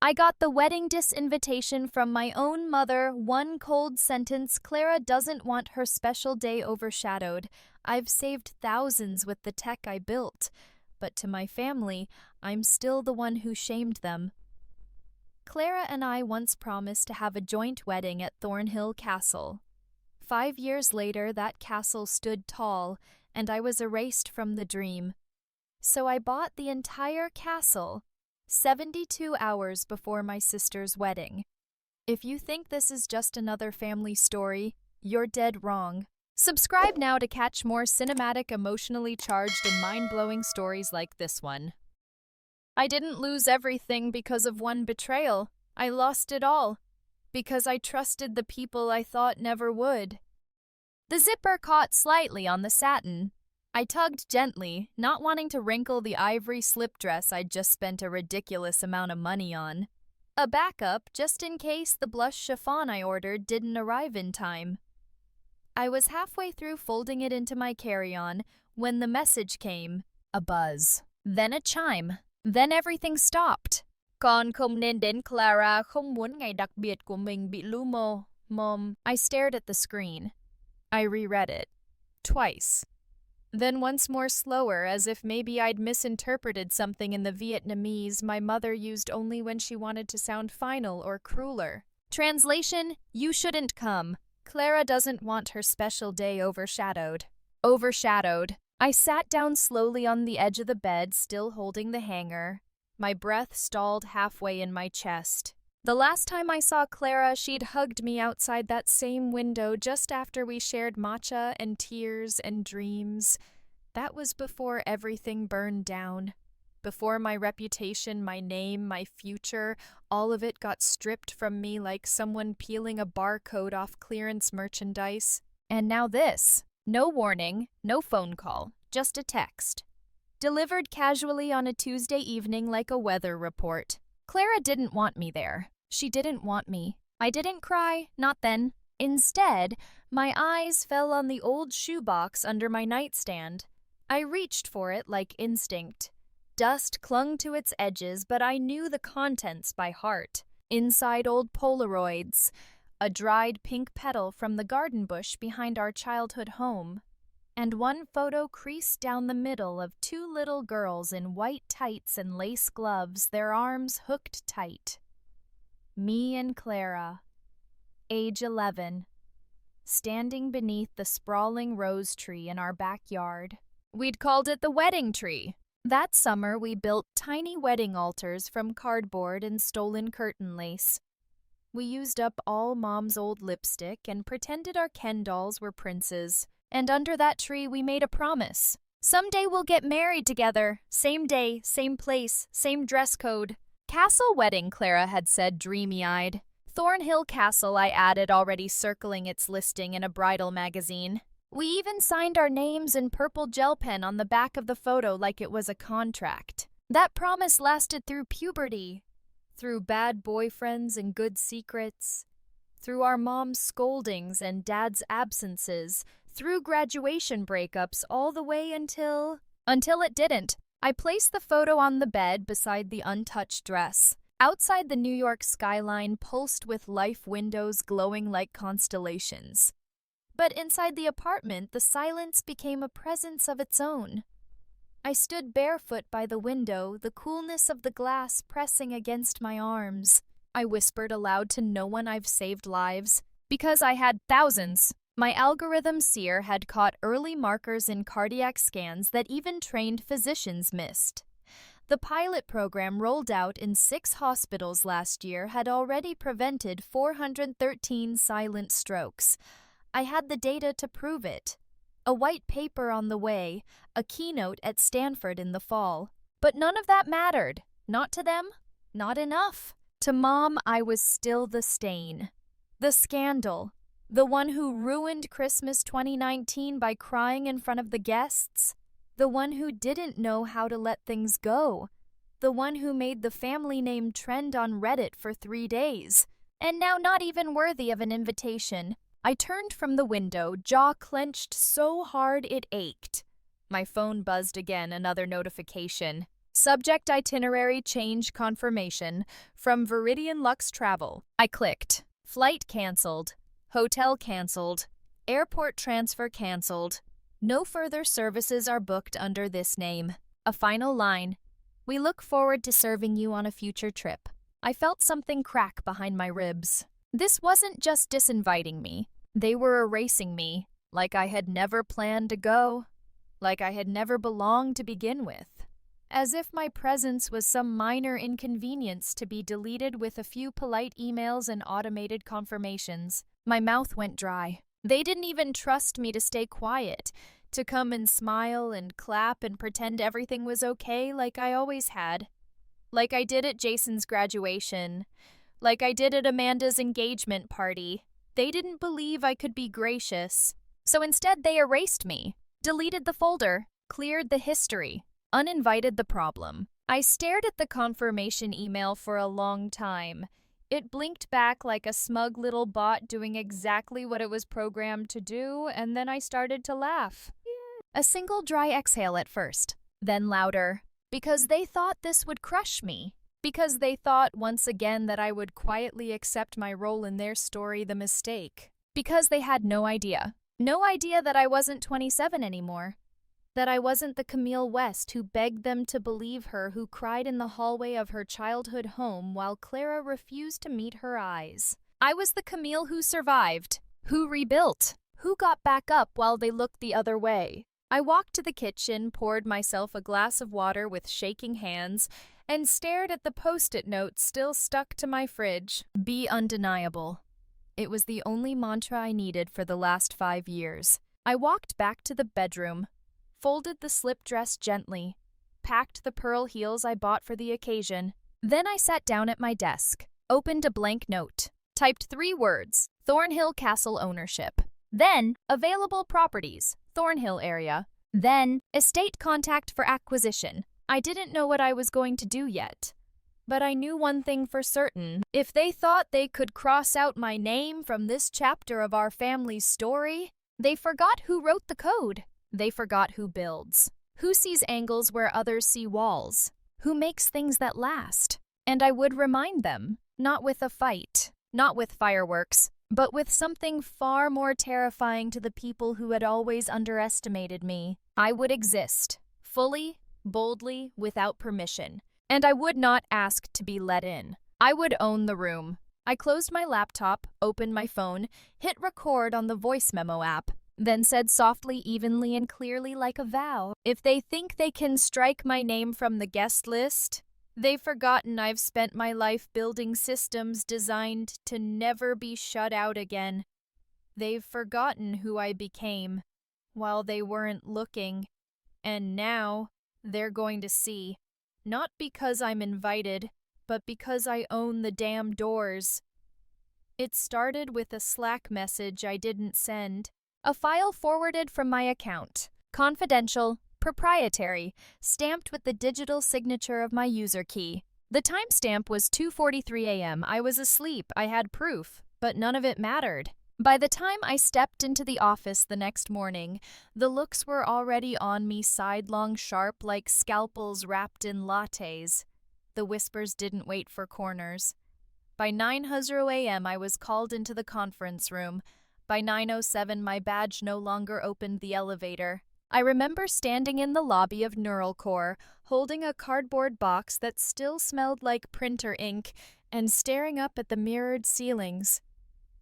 I got the wedding disinvitation from my own mother, one cold sentence: Clara doesn't want her special day overshadowed. I've saved thousands with the tech I built. But to my family, I'm still the one who shamed them. Clara and I once promised to have a joint wedding at Thornhill Castle. 5 years later, that castle stood tall, and I was erased from the dream. So I bought the entire castle 72 hours before my sister's wedding. If you think this is just another family story, you're dead wrong. Subscribe now to catch more cinematic, emotionally charged, and mind-blowing stories like this one. I didn't lose everything because of one betrayal. I lost it all because I trusted the people I thought never would. The zipper caught slightly on the satin. I tugged gently, not wanting to wrinkle the ivory slip dress I'd just spent a ridiculous amount of money on. A backup just in case the blush chiffon I ordered didn't arrive in time. I was halfway through folding it into my carry-on when the message came. A buzz, then a chime, then everything stopped. Con không nên đến Clara, không muốn ngày đặc biệt của mình bị lu mờ. Mom. I stared at the screen. I reread it. Twice. Then once more slower, as if maybe I'd misinterpreted something in the Vietnamese my mother used only when she wanted to sound final or crueler. Translation: You shouldn't come. Clara doesn't want her special day overshadowed. Overshadowed. I sat down slowly on the edge of the bed, still holding the hanger. My breath stalled halfway in my chest. The last time I saw Clara, she'd hugged me outside that same window just after we shared matcha and tears and dreams. That was before everything burned down. Before my reputation, my name, my future, all of it got stripped from me like someone peeling a barcode off clearance merchandise. And now this. No warning, no phone call, just a text. Delivered casually on a Tuesday evening like a weather report. Clara didn't want me there. She didn't want me. I didn't cry, not then. Instead, my eyes fell on the old shoebox under my nightstand. I reached for it like instinct. Dust clung to its edges, but I knew the contents by heart. Inside, old Polaroids, a dried pink petal from the garden bush behind our childhood home, and one photo creased down the middle of two little girls in white tights and lace gloves, their arms hooked tight. Me and Clara, age 11, standing beneath the sprawling rose tree in our backyard. We'd called it the wedding tree. That summer, we built tiny wedding altars from cardboard and stolen curtain lace. We used up all Mom's old lipstick and pretended our Ken dolls were princes. And under that tree, we made a promise. Someday we'll get married together. Same day, same place, same dress code. Castle wedding, Clara had said, dreamy-eyed. Thornhill Castle, I added, already circling its listing in a bridal magazine. We even signed our names in purple gel pen on the back of the photo like it was a contract. That promise lasted through puberty, through bad boyfriends and good secrets, through our mom's scoldings and dad's absences, through graduation breakups, all the way until it didn't. I placed the photo on the bed beside the untouched dress. Outside, the New York skyline pulsed with life windows glowing like constellations. But inside the apartment, the silence became a presence of its own. I stood barefoot by the window, the coolness of the glass pressing against my arms. I whispered aloud to no one I've saved lives, because I had thousands. My algorithm seer had caught early markers in cardiac scans that even trained physicians missed. The pilot program rolled out in 6 hospitals last year had already prevented 413 silent strokes. I had the data to prove it. A white paper on the way, a keynote at Stanford in the fall. But none of that mattered. Not to them, not enough. To Mom, I was still the stain. The scandal. The one who ruined Christmas 2019 by crying in front of the guests. The one who didn't know how to let things go. The one who made the family name trend on Reddit for 3 days. And now not even worthy of an invitation. I turned from the window, jaw clenched so hard it ached. My phone buzzed again, another notification. Subject itinerary change confirmation from Viridian Lux Travel. I clicked. Flight cancelled. Hotel cancelled. Airport transfer cancelled. No further services are booked under this name. A final line. We look forward to serving you on a future trip. I felt something crack behind my ribs. This wasn't just disinviting me. They were erasing me, like I had never planned to go, like I had never belonged to begin with. As if my presence was some minor inconvenience to be deleted with a few polite emails and automated confirmations. My mouth went dry. They didn't even trust me to stay quiet, to come and smile and clap and pretend everything was okay like I always had. Like I did at Jason's graduation. Like I did at Amanda's engagement party. They didn't believe I could be gracious. So instead they erased me, deleted the folder, cleared the history, uninvited the problem. I stared at the confirmation email for a long time. It blinked back like a smug little bot doing exactly what it was programmed to do, and then I started to laugh. A single dry exhale at first, then louder, because they thought this would crush me. Because they thought once again that I would quietly accept my role in their story, the mistake. Because they had no idea. No idea that I wasn't 27 anymore. That I wasn't the Camille West who begged them to believe her, who cried in the hallway of her childhood home while Clara refused to meet her eyes. I was the Camille who survived, who rebuilt, who got back up while they looked the other way. I walked to the kitchen, poured myself a glass of water with shaking hands, and stared at the post-it note still stuck to my fridge. Be undeniable. It was the only mantra I needed for the last 5 years. I walked back to the bedroom, folded the slip dress gently, packed the pearl heels I bought for the occasion. Then I sat down at my desk, opened a blank note, typed 3 words, Thornhill Castle ownership. Then, available properties, Thornhill area. Then, estate contact for acquisition. I didn't know what I was going to do yet. But I knew one thing for certain. If they thought they could cross out my name from this chapter of our family's story, they forgot who wrote the code. They forgot who builds, who sees angles where others see walls, who makes things that last. And I would remind them, not with a fight, not with fireworks, but with something far more terrifying to the people who had always underestimated me. I would exist, fully, boldly, without permission. And I would not ask to be let in. I would own the room. I closed my laptop, opened my phone, hit record on the voice memo app, then said softly, evenly, and clearly like a vow, if they think they can strike my name from the guest list, they've forgotten I've spent my life building systems designed to never be shut out again. They've forgotten who I became while they weren't looking, and now they're going to see. Not because I'm invited, but because I own the damn doors. It started with a Slack message I didn't send. A file forwarded from my account. Confidential, proprietary, stamped with the digital signature of my user key. The timestamp was 2:43 a.m. I was asleep. I had proof, but none of it mattered. By the time I stepped into the office the next morning, the looks were already on me sidelong sharp like scalpels wrapped in lattes. The whispers didn't wait for corners. By 9:00 a.m. I was called into the conference room. By 9:07 my badge no longer opened the elevator. I remember standing in the lobby of Neural Core, holding a cardboard box that still smelled like printer ink, and staring up at the mirrored ceilings.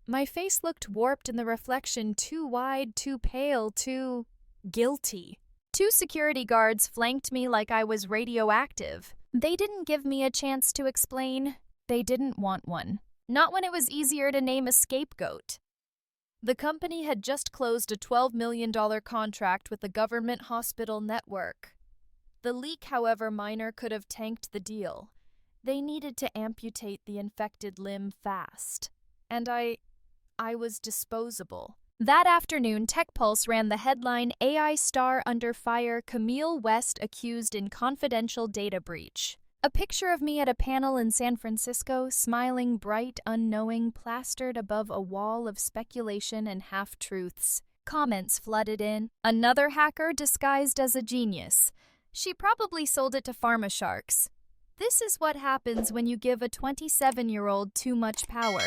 My face looked warped in the reflection, too wide, too pale, too guilty. 2 security guards flanked me like I was radioactive. They didn't give me a chance to explain. They didn't want one. Not when it was easier to name a scapegoat. The company had just closed a $12 million contract with the government hospital network. The leak, however minor, could have tanked the deal. They needed to amputate the infected limb fast. And I was disposable. That afternoon, TechPulse ran the headline, AI star under fire, Camille West accused in confidential data breach. A picture of me at a panel in San Francisco, smiling, bright, unknowing, plastered above a wall of speculation and half-truths. Comments flooded in. Another hacker disguised as a genius. She probably sold it to pharma sharks. This is what happens when you give a 27-year-old too much power.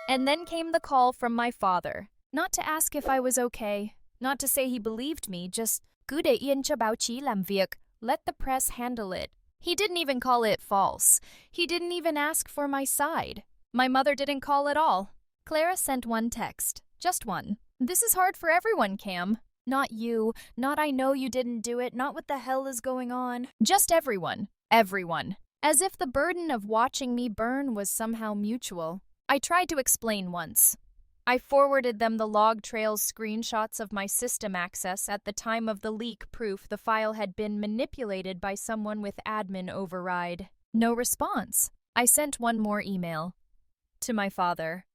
And then came the call from my father. Not to ask if I was okay, not to say he believed me, just cứ để yên cho báo chí làm việc, let the press handle it. He didn't even call it false. He didn't even ask for my side. My mother didn't call at all. Clara sent one text, just one. This is hard for everyone, Cam. Not you, not I know you didn't do it, not what the hell is going on. Just everyone. Everyone. As if the burden of watching me burn was somehow mutual. I tried to explain once. I forwarded them the log trail's screenshots of my system access at the time of the leak, proof the file had been manipulated by someone with admin override. No response. I sent one more email. To my father.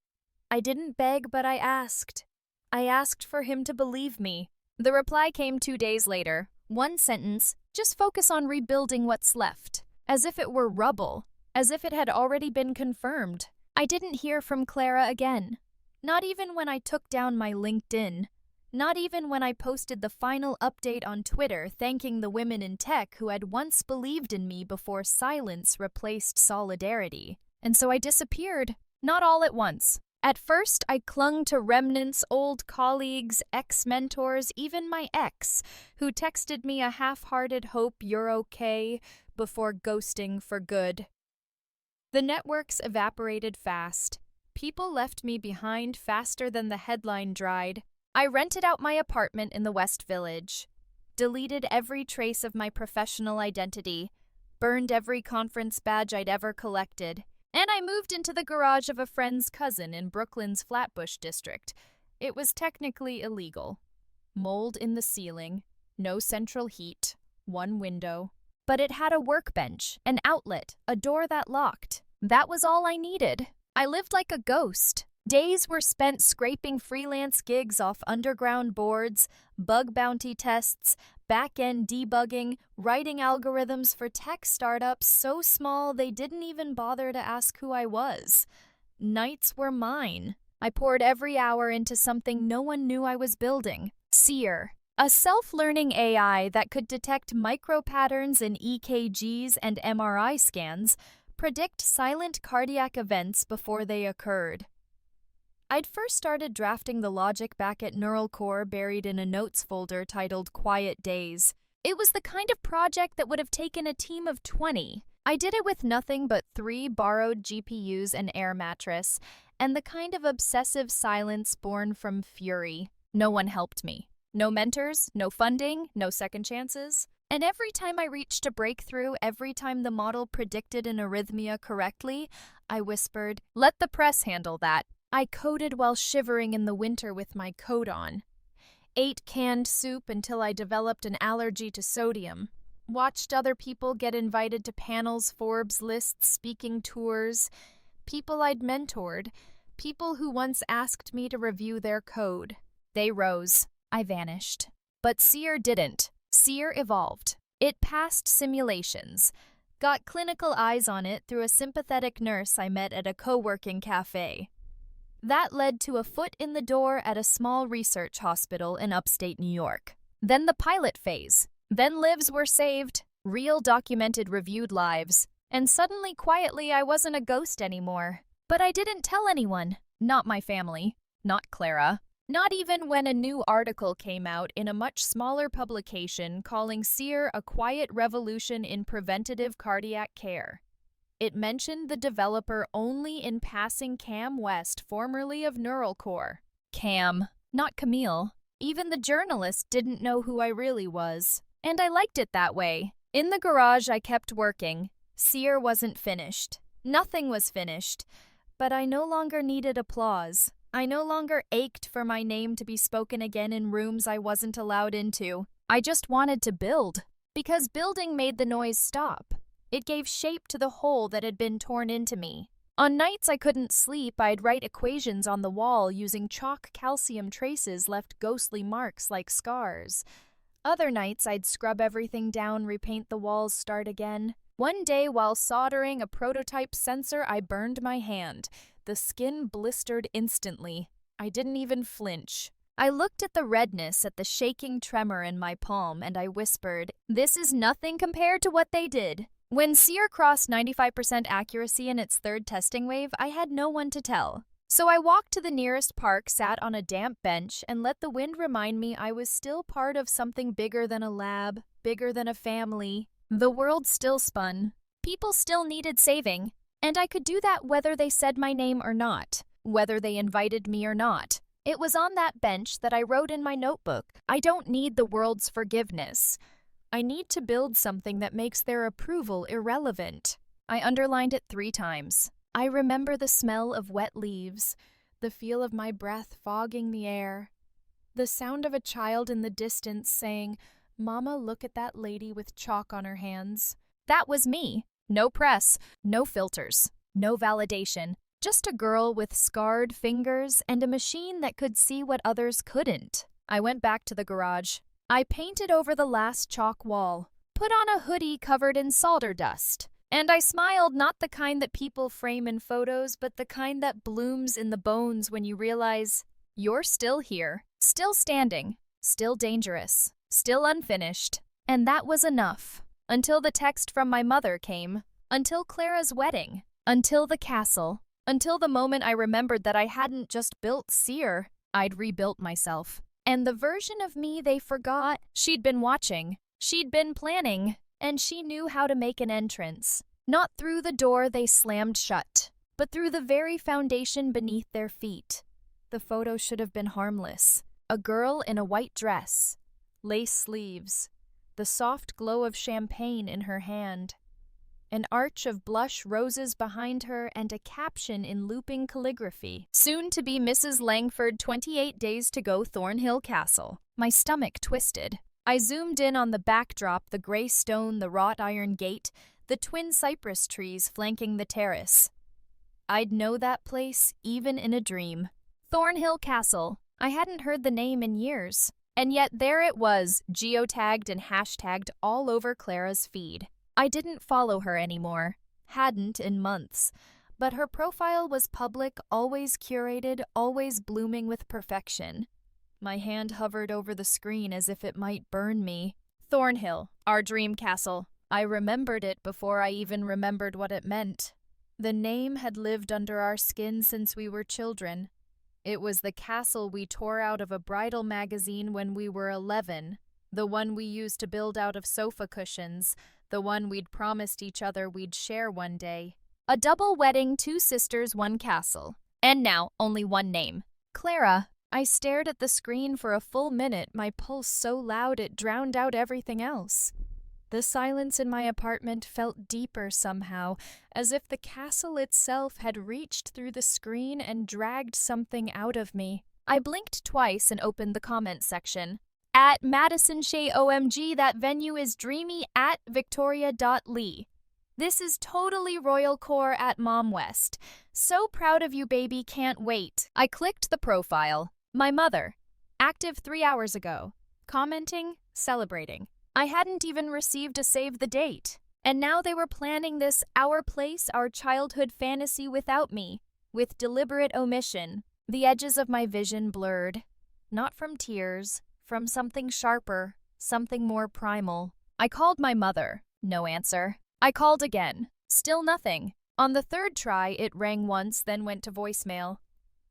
I didn't beg, but I asked. I asked for him to believe me. The reply came 2 days later. One sentence, just focus on rebuilding what's left. As if it were rubble. As if it had already been confirmed. I didn't hear from Clara again. Not even when I took down my LinkedIn. Not even when I posted the final update on Twitter thanking the women in tech who had once believed in me before silence replaced solidarity. And so I disappeared. Not all at once. At first, I clung to remnants, old colleagues, ex-mentors, even my ex, who texted me a half-hearted hope you're okay before ghosting for good. The networks evaporated fast. People left me behind faster than the headline dried. I rented out my apartment in the West Village, deleted every trace of my professional identity, burned every conference badge I'd ever collected, and I moved into the garage of a friend's cousin in Brooklyn's Flatbush district. It was technically illegal. Mold in the ceiling, no central heat, one window. But it had a workbench, an outlet, a door that locked. That was all I needed. I lived like a ghost. Days were spent scraping freelance gigs off underground boards, bug bounty tests, back-end debugging, writing algorithms for tech startups so small they didn't even bother to ask who I was. Nights were mine. I poured every hour into something no one knew I was building. Seer. A self-learning AI that could detect micro-patterns in EKGs and MRI scans, predict silent cardiac events before they occurred. I'd first started drafting the logic back at Neural Core buried in a notes folder titled Quiet Days. It was the kind of project that would have taken a team of 20. I did it with nothing but 3 borrowed GPUs and air mattress, and the kind of obsessive silence born from fury. No one helped me. No mentors, no funding, no second chances. And every time I reached a breakthrough, every time the model predicted an arrhythmia correctly, I whispered, "Let the press handle that." I coded while shivering in the winter with my coat on. Ate canned soup until I developed an allergy to sodium. Watched other people get invited to panels, Forbes lists, speaking tours. People I'd mentored. People who once asked me to review their code. They rose. I vanished. But Seer didn't. Seer evolved. It passed simulations. Got clinical eyes on it through a sympathetic nurse I met at a co-working cafe. That led to a foot in the door at a small research hospital in upstate New York. Then the pilot phase. Then lives were saved. Real documented reviewed lives. And suddenly, quietly, I wasn't a ghost anymore. But I didn't tell anyone. Not my family. Not Clara. Not even when a new article came out in a much smaller publication calling Seer a quiet revolution in preventative cardiac care. It mentioned the developer only in passing Cam West, formerly of Neural Core. Cam, not Camille. Even the journalist didn't know who I really was. And I liked it that way. In the garage, I kept working. Seer wasn't finished. Nothing was finished. But I no longer needed applause. I no longer ached for my name to be spoken again in rooms I wasn't allowed into. I just wanted to build. Because building made the noise stop. It gave shape to the hole that had been torn into me. On nights I couldn't sleep, I'd write equations on the wall using chalk calcium traces left ghostly marks like scars. Other nights I'd scrub everything down, repaint the walls, start again. One day while soldering a prototype sensor, I burned my hand. The skin blistered instantly. I didn't even flinch. I looked at the redness, at the shaking tremor in my palm, and I whispered, "This is nothing compared to what they did." When Sear crossed 95% accuracy in its third testing wave, I had no one to tell. So I walked to the nearest park, sat on a damp bench, and let the wind remind me I was still part of something bigger than a lab, bigger than a family. The world still spun. People still needed saving. And I could do that whether they said my name or not, whether they invited me or not. It was on that bench that I wrote in my notebook, "I don't need the world's forgiveness. I need to build something that makes their approval irrelevant." I underlined it 3 times. I remember the smell of wet leaves, the feel of my breath fogging the air, the sound of a child in the distance saying, "Mama, look at that lady with chalk on her hands." That was me. No press, no filters, no validation. Just a girl with scarred fingers and a machine that could see what others couldn't. I went back to the garage. I painted over the last chalk wall, put on a hoodie covered in solder dust, and I smiled, not the kind that people frame in photos, but the kind that blooms in the bones when you realize you're still here, still standing, still dangerous, still unfinished. And that was enough. Until the text from my mother came, until Clara's wedding, until the castle, until the moment I remembered that I hadn't just built Sear, I'd rebuilt myself. And the version of me they forgot, she'd been watching, she'd been planning, and she knew how to make an entrance. Not through the door they slammed shut, but through the very foundation beneath their feet. The photo should have been harmless. A girl in a white dress, lace sleeves, the soft glow of champagne in her hand, an arch of blush roses behind her, and a caption in looping calligraphy. "Soon to be Mrs. Langford, 28 days to go, Thornhill Castle." My stomach twisted. I zoomed in on the backdrop, the gray stone, the wrought iron gate, the twin cypress trees flanking the terrace. I'd know that place even in a dream. Thornhill Castle. I hadn't heard the name in years. And yet there it was, geotagged and hashtagged all over Clara's feed. I didn't follow her anymore. Hadn't in months. But her profile was public, always curated, always blooming with perfection. My hand hovered over the screen as if it might burn me. Thornhill, our dream castle. I remembered it before I even remembered what it meant. The name had lived under our skin since we were children. It was the castle we tore out of a bridal magazine when we were 11, the one we used to build out of sofa cushions, the one we'd promised each other we'd share one day. A double wedding, 2 sisters, 1 castle. And now, only one name. Clara. I stared at the screen for a full minute, my pulse so loud it drowned out everything else. The silence in my apartment felt deeper somehow, as if the castle itself had reached through the screen and dragged something out of me. I blinked twice and opened the comment section. At Madison Shea OMG, that venue is dreamy at Victoria.Lee. This is totally royal core at Mom West. So proud of you, baby, can't wait. I clicked the profile. My mother. Active 3 hours ago. Commenting, celebrating. I hadn't even received a save the date. And now they were planning this our place, our childhood fantasy without me. With deliberate omission. The edges of my vision blurred. Not from tears. From something sharper, something more primal. I called my mother. No answer. I called again. Still nothing. On the 3rd try, it rang once, then went to voicemail.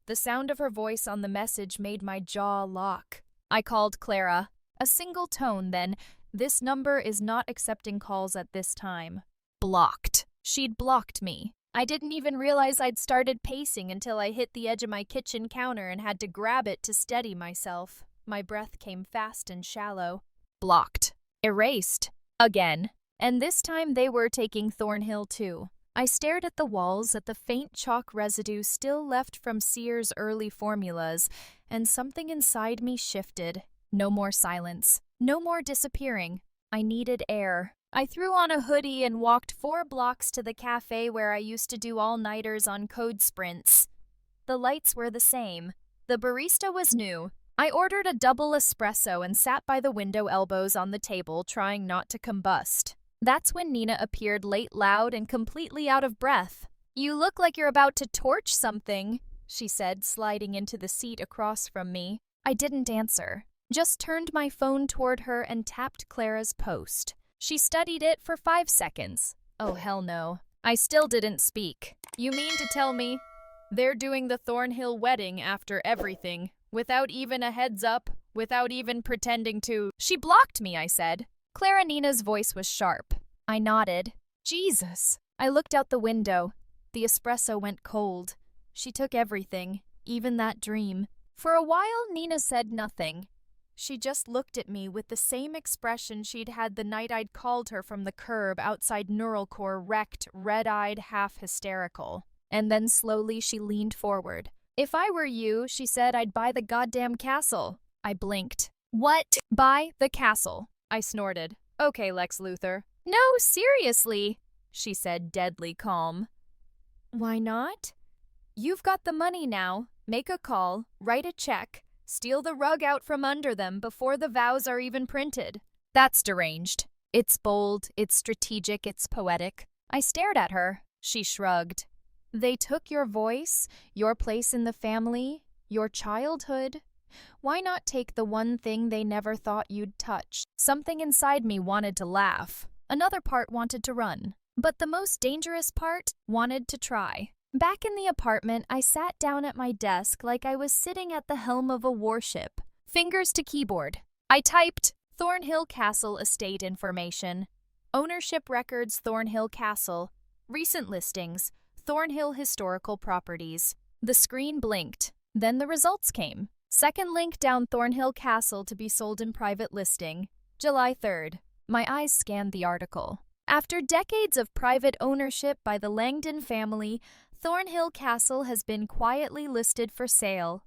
The sound of her voice on the message made my jaw lock. I called Clara. A single tone, then, "This number is not accepting calls at this time." Blocked. She'd blocked me. I didn't even realize I'd started pacing until I hit the edge of my kitchen counter and had to grab it to steady myself. My breath came fast and shallow. Blocked. Erased. Again. And this time they were taking Thornhill too. I stared at the walls, at the faint chalk residue still left from Sear's early formulas, and something inside me shifted. No more silence. No more disappearing. I needed air. I threw on a hoodie and walked 4 blocks to the cafe where I used to do all-nighters on code sprints. The lights were the same. The barista was new. I ordered a double espresso and sat by the window, elbows on the table, trying not to combust. That's when Nina appeared late, loud, and completely out of breath. "You look like you're about to torch something," she said, sliding into the seat across from me. I didn't answer, just turned my phone toward her and tapped Clara's post. She studied it for 5 seconds. Oh, hell no. I still didn't speak. You mean to tell me they're doing the Thornhill wedding after everything, without even a heads up, without even pretending to— She blocked me, I said. Clara Nina's voice was sharp. I nodded. Jesus. I looked out the window. The espresso went cold. She took everything, even that dream. For a while, Nina said nothing. She just looked at me with the same expression she'd had the night I'd called her from the curb outside Neural Core, wrecked, red-eyed, half-hysterical. And then slowly she leaned forward. If I were you, she said, I'd buy the goddamn castle. I blinked. What? Buy the castle? I snorted. Okay, Lex Luthor. No, seriously, she said, deadly calm. Why not? You've got the money now. Make a call, write a check, steal the rug out from under them before the vows are even printed. That's deranged. It's bold, it's strategic, it's poetic. I stared at her. She shrugged. They took your voice, your place in the family, your childhood. Why not take the one thing they never thought you'd touch? Something inside me wanted to laugh. Another part wanted to run. But the most dangerous part wanted to try. Back in the apartment, I sat down at my desk like I was sitting at the helm of a warship. Fingers to keyboard. I typed Thornhill Castle estate information. Ownership records Thornhill Castle. Recent listings. Thornhill historical properties. The screen blinked. Then the results came. Second link down Thornhill Castle to be sold in private listing. July 3rd. My eyes scanned the article. After decades of private ownership by the Langdon family, Thornhill Castle has been quietly listed for sale.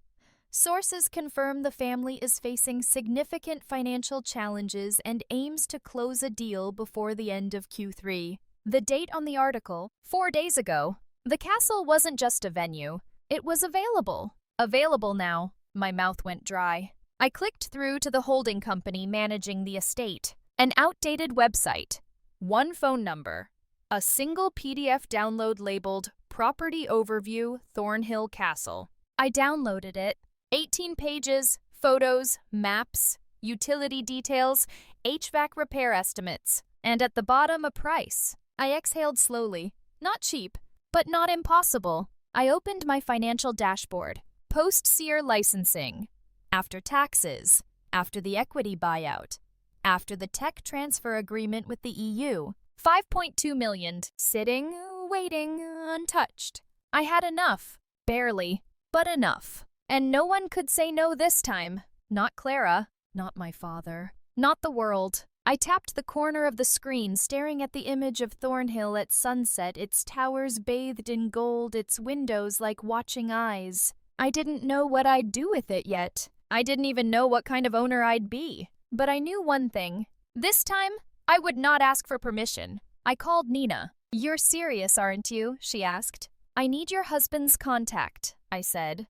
Sources confirm the family is facing significant financial challenges and aims to close a deal before the end of Q3. The date on the article, 4 days ago. The castle wasn't just a venue. It was available. Available now. My mouth went dry. I clicked through to the holding company managing the estate. An outdated website. One phone number. A single PDF download labeled Property Overview Thornhill Castle. I downloaded it. 18 pages, photos, maps, utility details, HVAC repair estimates, and at the bottom a price. I exhaled slowly. Not cheap, but not impossible. I opened my financial dashboard. Post-SEER licensing. After taxes. After the equity buyout. After the tech transfer agreement with the EU. 5.2 million. Sitting, waiting, untouched. I had enough. Barely, but enough. And no one could say no this time. Not Clara. Not my father. Not the world. I tapped the corner of the screen, staring at the image of Thornhill at sunset, its towers bathed in gold, its windows like watching eyes. I didn't know what I'd do with it yet. I didn't even know what kind of owner I'd be. But I knew one thing. This time, I would not ask for permission. I called Nina. You're serious, aren't you? She asked. I need your husband's contact, I said.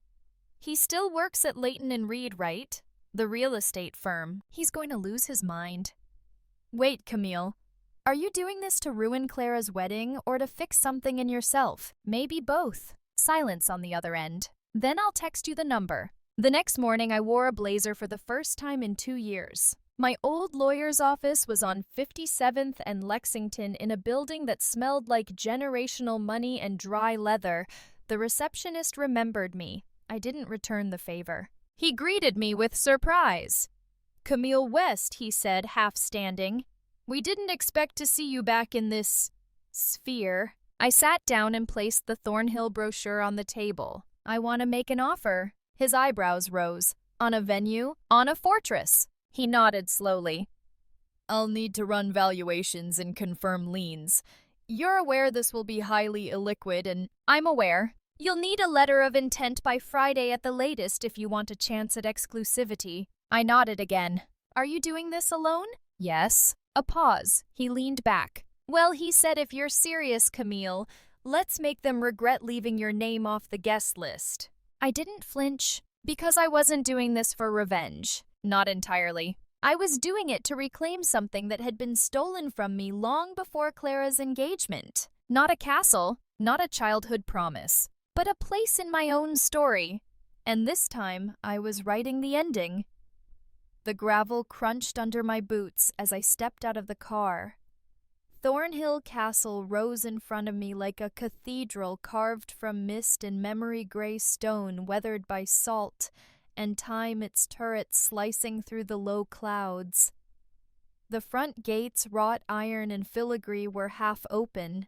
He still works at Leighton and Reed, right? The real estate firm. He's going to lose his mind. Wait, Camille. Are you doing this to ruin Clara's wedding or to fix something in yourself? Maybe both. Silence on the other end. Then I'll text you the number. The next morning, I wore a blazer for the first time in 2 years. My old lawyer's office was on 57th and Lexington in a building that smelled like generational money and dry leather. The receptionist remembered me. I didn't return the favor. He greeted me with surprise. Camille West, he said, half standing. We didn't expect to see you back in this sphere. I sat down and placed the Thornhill brochure on the table. I want to make an offer. His eyebrows rose. On a venue? On a fortress. He nodded slowly. I'll need to run valuations and confirm liens. You're aware this will be highly illiquid, and I'm aware. You'll need a letter of intent by Friday at the latest if you want a chance at exclusivity. I nodded again. Are you doing this alone? Yes. A pause. He leaned back. Well, he said, if you're serious, Camille, let's make them regret leaving your name off the guest list. I didn't flinch, because I wasn't doing this for revenge. Not entirely. I was doing it to reclaim something that had been stolen from me long before Clara's engagement. Not a castle, not a childhood promise, but a place in my own story. And this time, I was writing the ending. The gravel crunched under my boots as I stepped out of the car. Thornhill Castle rose in front of me like a cathedral carved from mist and memory-gray stone weathered by salt, and time its turrets slicing through the low clouds. The front gates, wrought iron and filigree, were half open.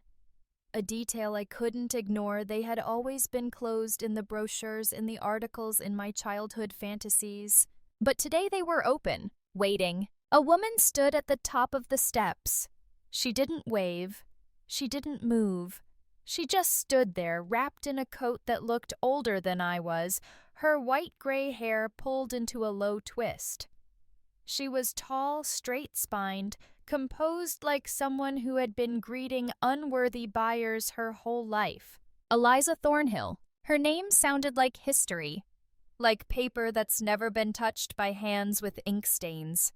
A detail I couldn't ignore. They had always been closed in the brochures in the articles in my childhood fantasies. But today they were open, waiting. A woman stood at the top of the steps. She didn't wave. She didn't move. She just stood there, wrapped in a coat that looked older than I was, her white-gray hair pulled into a low twist. She was tall, straight-spined, composed like someone who had been greeting unworthy buyers her whole life. Eliza Thornhill. Her name sounded like history, like paper that's never been touched by hands with ink stains.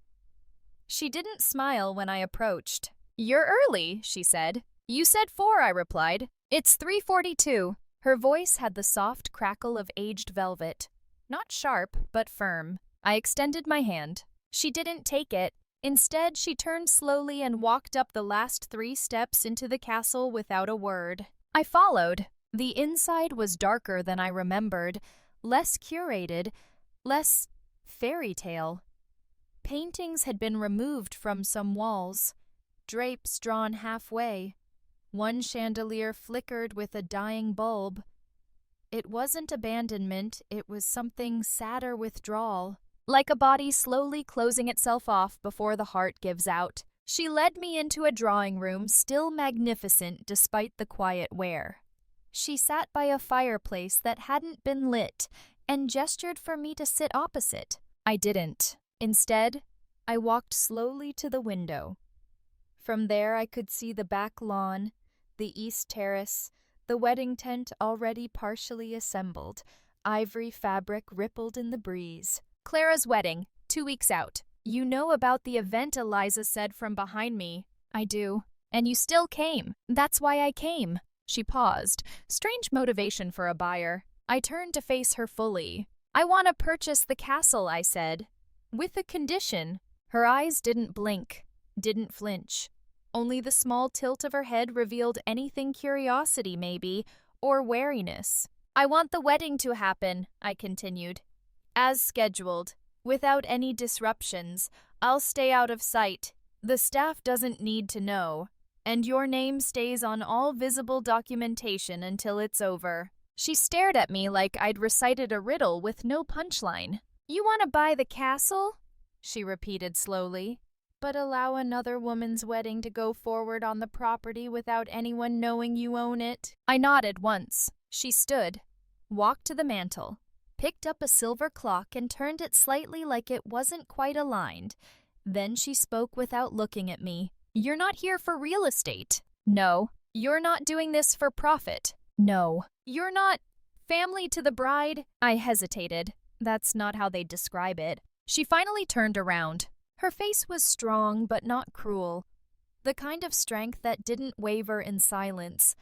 She didn't smile when I approached. "You're early," she said. "You said 4, I replied. "It's 3:42. Her voice had the soft crackle of aged velvet. Not sharp, but firm. I extended my hand. She didn't take it. Instead, she turned slowly and walked up the last 3 steps into the castle without a word. I followed. The inside was darker than I remembered, less curated, less fairy tale. Paintings had been removed from some walls, drapes drawn halfway. One chandelier flickered with a dying bulb. It wasn't abandonment, it was something sadder withdrawal, like a body slowly closing itself off before the heart gives out. She led me into a drawing room, still magnificent despite the quiet wear. She sat by a fireplace that hadn't been lit and gestured for me to sit opposite. I didn't. Instead, I walked slowly to the window. From there I could see the back lawn, the east terrace, the wedding tent already partially assembled. Ivory fabric rippled in the breeze. "Clara's wedding, 2 weeks out. You know about the event," Eliza said from behind me. "I do. And you still came. That's why I came." She paused. Strange motivation for a buyer. I turned to face her fully. "I want to purchase the castle," I said. "With a condition." Her eyes didn't blink, didn't flinch. Only the small tilt of her head revealed anything curiosity, maybe, or wariness. "I want the wedding to happen," I continued. "As scheduled, without any disruptions. I'll stay out of sight. The staff doesn't need to know. And your name stays on all visible documentation until it's over." She stared at me like I'd recited a riddle with no punchline. "You want to buy the castle?" she repeated slowly. "But allow another woman's wedding to go forward on the property without anyone knowing you own it?" I nodded once. She stood, walked to the mantel, picked up a silver clock and turned it slightly like it wasn't quite aligned. Then she spoke without looking at me. "You're not here for real estate." "No." "You're not doing this for profit." "No." "You're not family to the bride?" I hesitated. That's not how they describe it. She finally turned around. Her face was strong but not cruel. The kind of strength that didn't waver in silence.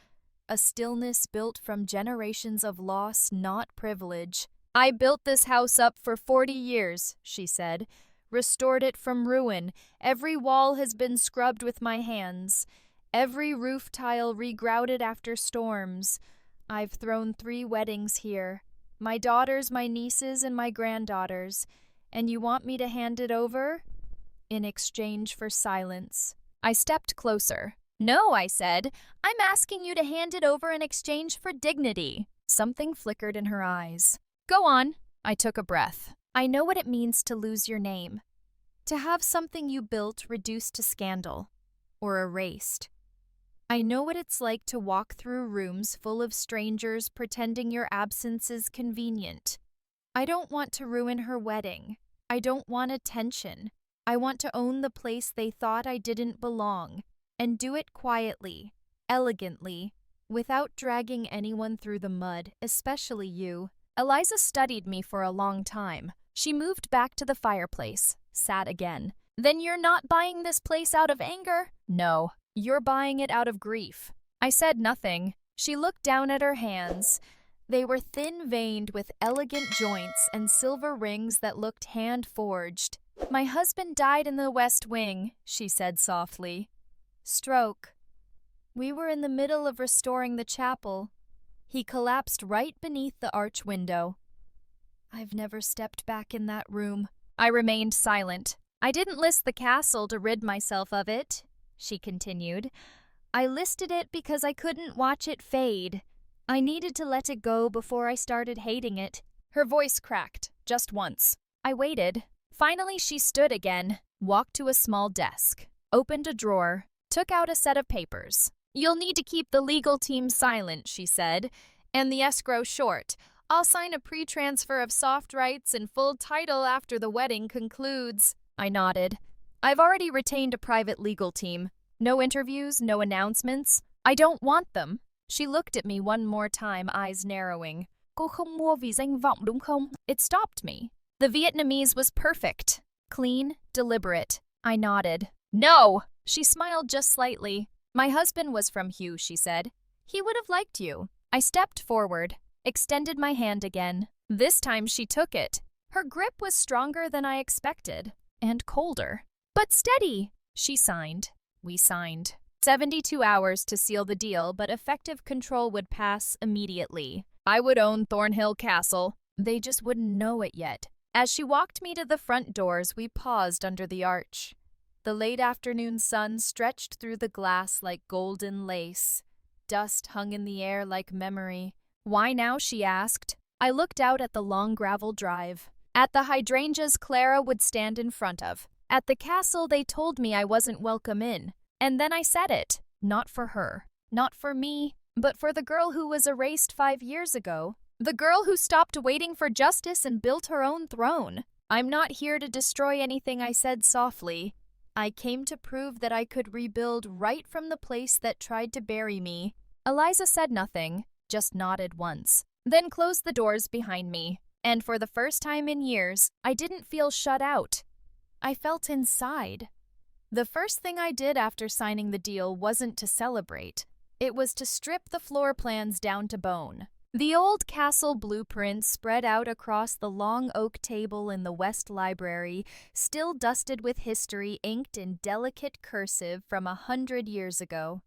A stillness built from generations of loss, not privilege. "I built this house up for 40 years, she said. "Restored it from ruin. Every wall has been scrubbed with my hands. Every roof tile regrouted after storms. I've thrown 3 weddings here. My daughters, my nieces, and my granddaughters. And you want me to hand it over?" In exchange for silence. I stepped closer. "No," I said. "I'm asking you to hand it over in exchange for dignity." Something flickered in her eyes. "Go on." I took a breath. "I know what it means to lose your name. To have something you built reduced to scandal. Or erased. I know what it's like to walk through rooms full of strangers pretending your absence is convenient. I don't want to ruin her wedding. I don't want attention. I want to own the place they thought I didn't belong, and do it quietly, elegantly, without dragging anyone through the mud, especially you." Eliza studied me for a long time. She moved back to the fireplace, sat again. "Then you're not buying this place out of anger?" "No, you're buying it out of grief." I said nothing. She looked down at her hands. They were thin-veined with elegant joints and silver rings that looked hand-forged. "My husband died in the West Wing," she said softly. "Stroke. We were in the middle of restoring the chapel. He collapsed right beneath the arch window. I've never stepped back in that room." I remained silent. "I didn't list the castle to rid myself of it," she continued. "I listed it because I couldn't watch it fade. I needed to let it go before I started hating it." Her voice cracked, just once. I waited. Finally, she stood again, walked to a small desk, opened a drawer, took out a set of papers. "You'll need to keep the legal team silent," she said, "and the escrow short. I'll sign a pre-transfer of soft rights and full title after the wedding concludes." I nodded. "I've already retained a private legal team. No interviews, no announcements. I don't want them." She looked at me one more time, eyes narrowing. "Cô không mua vì danh vọng đúng không?" It stopped me. The Vietnamese was perfect. Clean, deliberate. I nodded. "No!" She smiled just slightly. "My husband was from Hugh," she said. "He would have liked you." I stepped forward, extended my hand again. This time she took it. Her grip was stronger than I expected, and colder. "But steady!" She signed. We signed. 72 hours to seal the deal, but effective control would pass immediately. I would own Thornhill Castle. They just wouldn't know it yet. As she walked me to the front doors, we paused under the arch. The late afternoon sun stretched through the glass like golden lace. Dust hung in the air like memory. "Why now?" she asked. I looked out at the long gravel drive. At the hydrangeas Clara would stand in front of. At the castle they told me I wasn't welcome in. And then I said it. Not for her. Not for me. But for the girl who was erased 5 years ago. The girl who stopped waiting for justice and built her own throne. "I'm not here to destroy anything," I said softly. "I came to prove that I could rebuild right from the place that tried to bury me." Eliza said nothing, just nodded once, then closed the doors behind me. And for the first time in years, I didn't feel shut out. I felt inside. The first thing I did after signing the deal wasn't to celebrate. It was to strip the floor plans down to bone. The old castle blueprints spread out across the long oak table in the West Library, still dusted with history inked in delicate cursive from 100 years ago.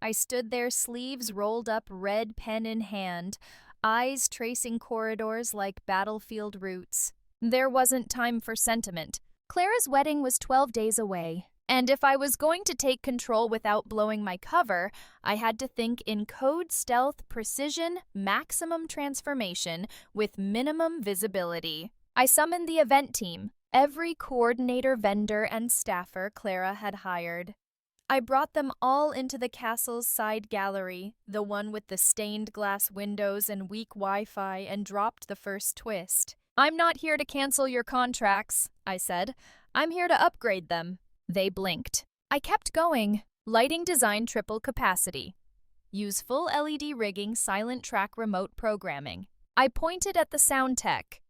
I stood there, sleeves rolled up, red pen in hand, eyes tracing corridors like battlefield routes. There wasn't time for sentiment. Clara's wedding was 12 days away. And if I was going to take control without blowing my cover, I had to think in code, stealth, precision, maximum transformation, with minimum visibility. I summoned the event team, every coordinator, vendor, and staffer Clara had hired. I brought them all into the castle's side gallery, the one with the stained glass windows and weak Wi-Fi, and dropped the first twist. "I'm not here to cancel your contracts," I said. "I'm here to upgrade them." They blinked. I kept going. Lighting design triple capacity. Use full LED rigging, silent track remote programming. I pointed at the sound tech.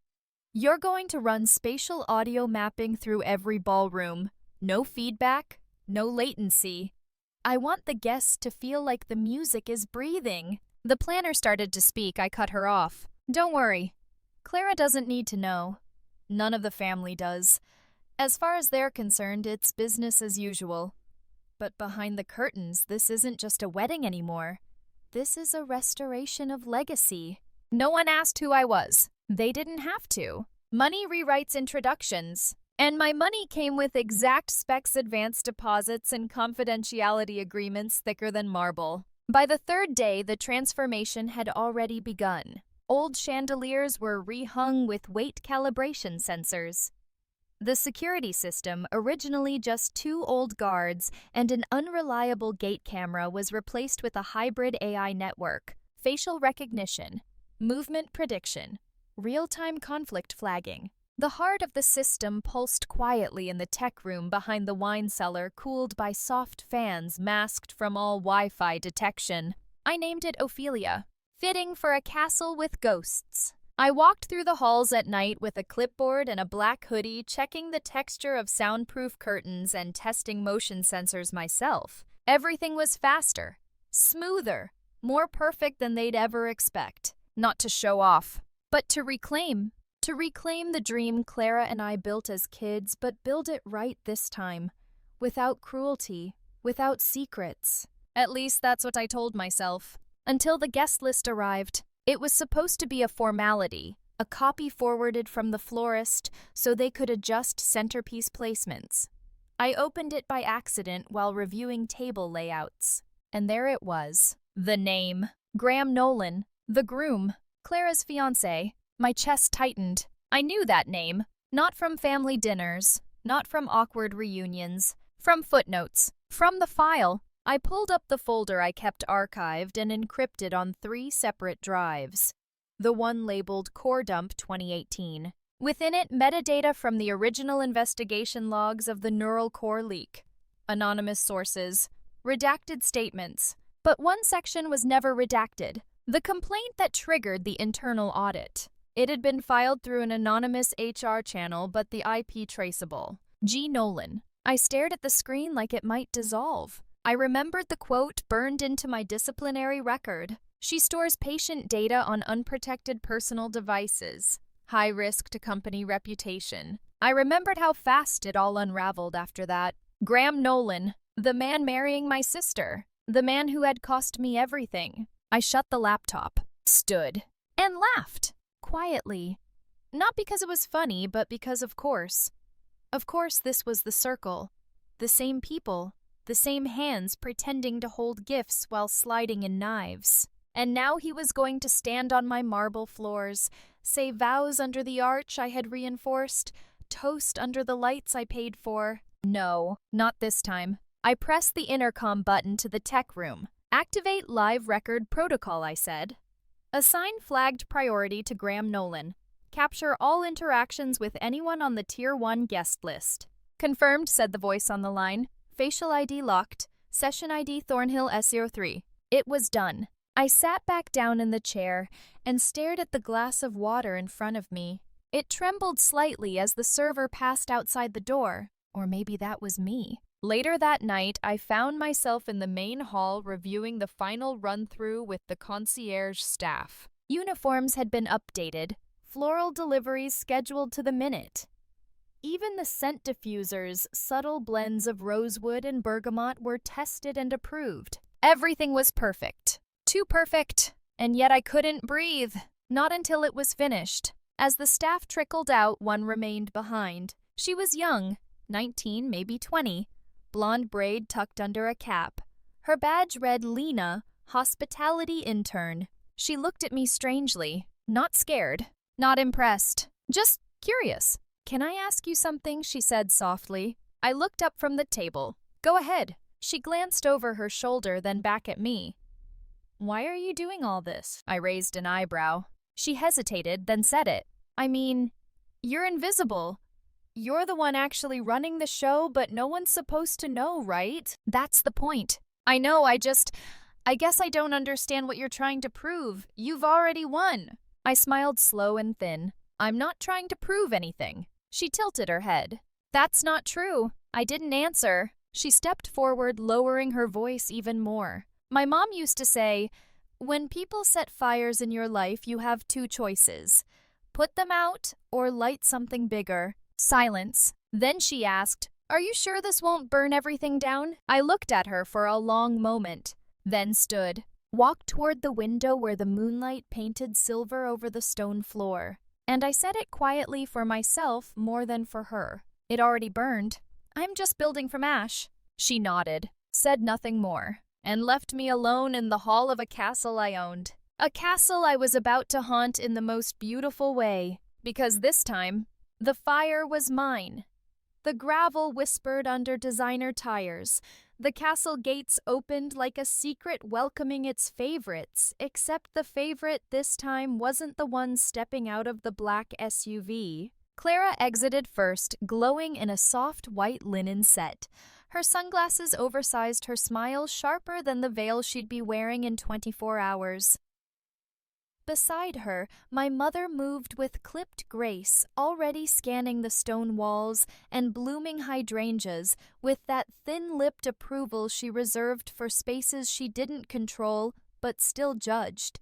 "You're going to run spatial audio mapping through every ballroom. No feedback, no latency. I want the guests to feel like the music is breathing." The planner started to speak. I cut her off. "Don't worry. Clara doesn't need to know. None of the family does. As far as they're concerned, it's business as usual. But behind the curtains, this isn't just a wedding anymore. This is a restoration of legacy." No one asked who I was. They didn't have to. Money rewrites introductions. And my money came with exact specs, advance deposits, and confidentiality agreements thicker than marble. By the third day, the transformation had already begun. Old chandeliers were rehung with weight calibration sensors. The security system, originally just 2 old guards and an unreliable gate camera, was replaced with a hybrid AI network, facial recognition, movement prediction, real-time conflict flagging. The heart of the system pulsed quietly in the tech room behind the wine cellar, cooled by soft fans masked from all Wi-Fi detection. I named it Ophelia, fitting for a castle with ghosts. I walked through the halls at night with a clipboard and a black hoodie, checking the texture of soundproof curtains and testing motion sensors myself. Everything was faster, smoother, more perfect than they'd ever expect. not to show off, but to reclaim. To reclaim the dream Clara and I built as kids, but build it right this time. Without cruelty, without secrets. At least that's what I told myself. Until the guest list arrived. It was supposed to be a formality, a copy forwarded from the florist so they could adjust centerpiece placements. I opened it by accident while reviewing table layouts. And there it was. The name. Graham Nolan. The groom. Clara's fiancé. My chest tightened. I knew that name. Not from family dinners. Not from awkward reunions. From footnotes. From the file. I pulled up the folder I kept archived and encrypted on 3 separate drives. The one labeled Core Dump 2018. Within it, metadata from the original investigation logs of the neural core leak. Anonymous sources. Redacted statements. But one section was never redacted. The complaint that triggered the internal audit. It had been filed through an anonymous HR channel, but the IP traceable. G. Nolan. I stared at the screen like it might dissolve. I remembered the quote burned into my disciplinary record. She stores patient data on unprotected personal devices. High risk to company reputation. I remembered how fast it all unraveled after that. Graham Nolan, the man marrying my sister. The man who had cost me everything. I shut the laptop, stood, and laughed. Quietly. Not because it was funny, but because of course. Of course this was the circle. The same people. The same hands pretending to hold gifts while sliding in knives. And now he was going to stand on my marble floors, say vows under the arch I had reinforced, toast under the lights I paid for. No, not this time. I pressed the intercom button to the tech room. Activate live record protocol, I said. Assign flagged priority to Graham Nolan. Capture all interactions with anyone on the Tier 1 guest list. Confirmed, said the voice on the line. Facial ID locked. Session ID Thornhill S03. It was done. I sat back down in the chair and stared at the glass of water in front of me. It trembled slightly as the server passed outside the door. Or maybe that was me. Later that night, I found myself in the main hall reviewing the final run-through with the concierge staff. Uniforms had been updated. Floral deliveries scheduled to the minute. Even the scent diffusers, subtle blends of rosewood and bergamot, were tested and approved. Everything was perfect. Too perfect. And yet I couldn't breathe. Not until it was finished. As the staff trickled out, one remained behind. She was young, 19, maybe 20. Blonde braid tucked under a cap. Her badge read Lena, hospitality intern. She looked at me strangely. Not scared. Not impressed. Just curious. Can I ask you something? She said softly. I looked up from the table. Go ahead. She glanced over her shoulder, then back at me. Why are you doing all this? I raised an eyebrow. She hesitated, then said it. I mean, you're invisible. You're the one actually running the show, but no one's supposed to know, right? That's the point. I know, I guess I don't understand what you're trying to prove. You've already won. I smiled slow and thin. I'm not trying to prove anything. She tilted her head. That's not true. I didn't answer. She stepped forward, lowering her voice even more. My mom used to say, when people set fires in your life, you have 2 choices. Put them out or light something bigger. Silence. Then she asked, are you sure this won't burn everything down? I looked at her for a long moment, then stood, walked toward the window where the moonlight painted silver over the stone floor. And I said it quietly for myself more than for her. It already burned. I'm just building from ash. She nodded, said nothing more, and left me alone in the hall of a castle I owned. A castle I was about to haunt in the most beautiful way, because this time, the fire was mine. The gravel whispered under designer tires. The castle gates opened like a secret welcoming its favorites, except the favorite this time wasn't the one stepping out of the black SUV. Clara exited first, glowing in a soft white linen set. Her sunglasses oversized her smile sharper than the veil she'd be wearing in 24 hours. Beside her, my mother moved with clipped grace, already scanning the stone walls and blooming hydrangeas with that thin-lipped approval she reserved for spaces she didn't control but still judged.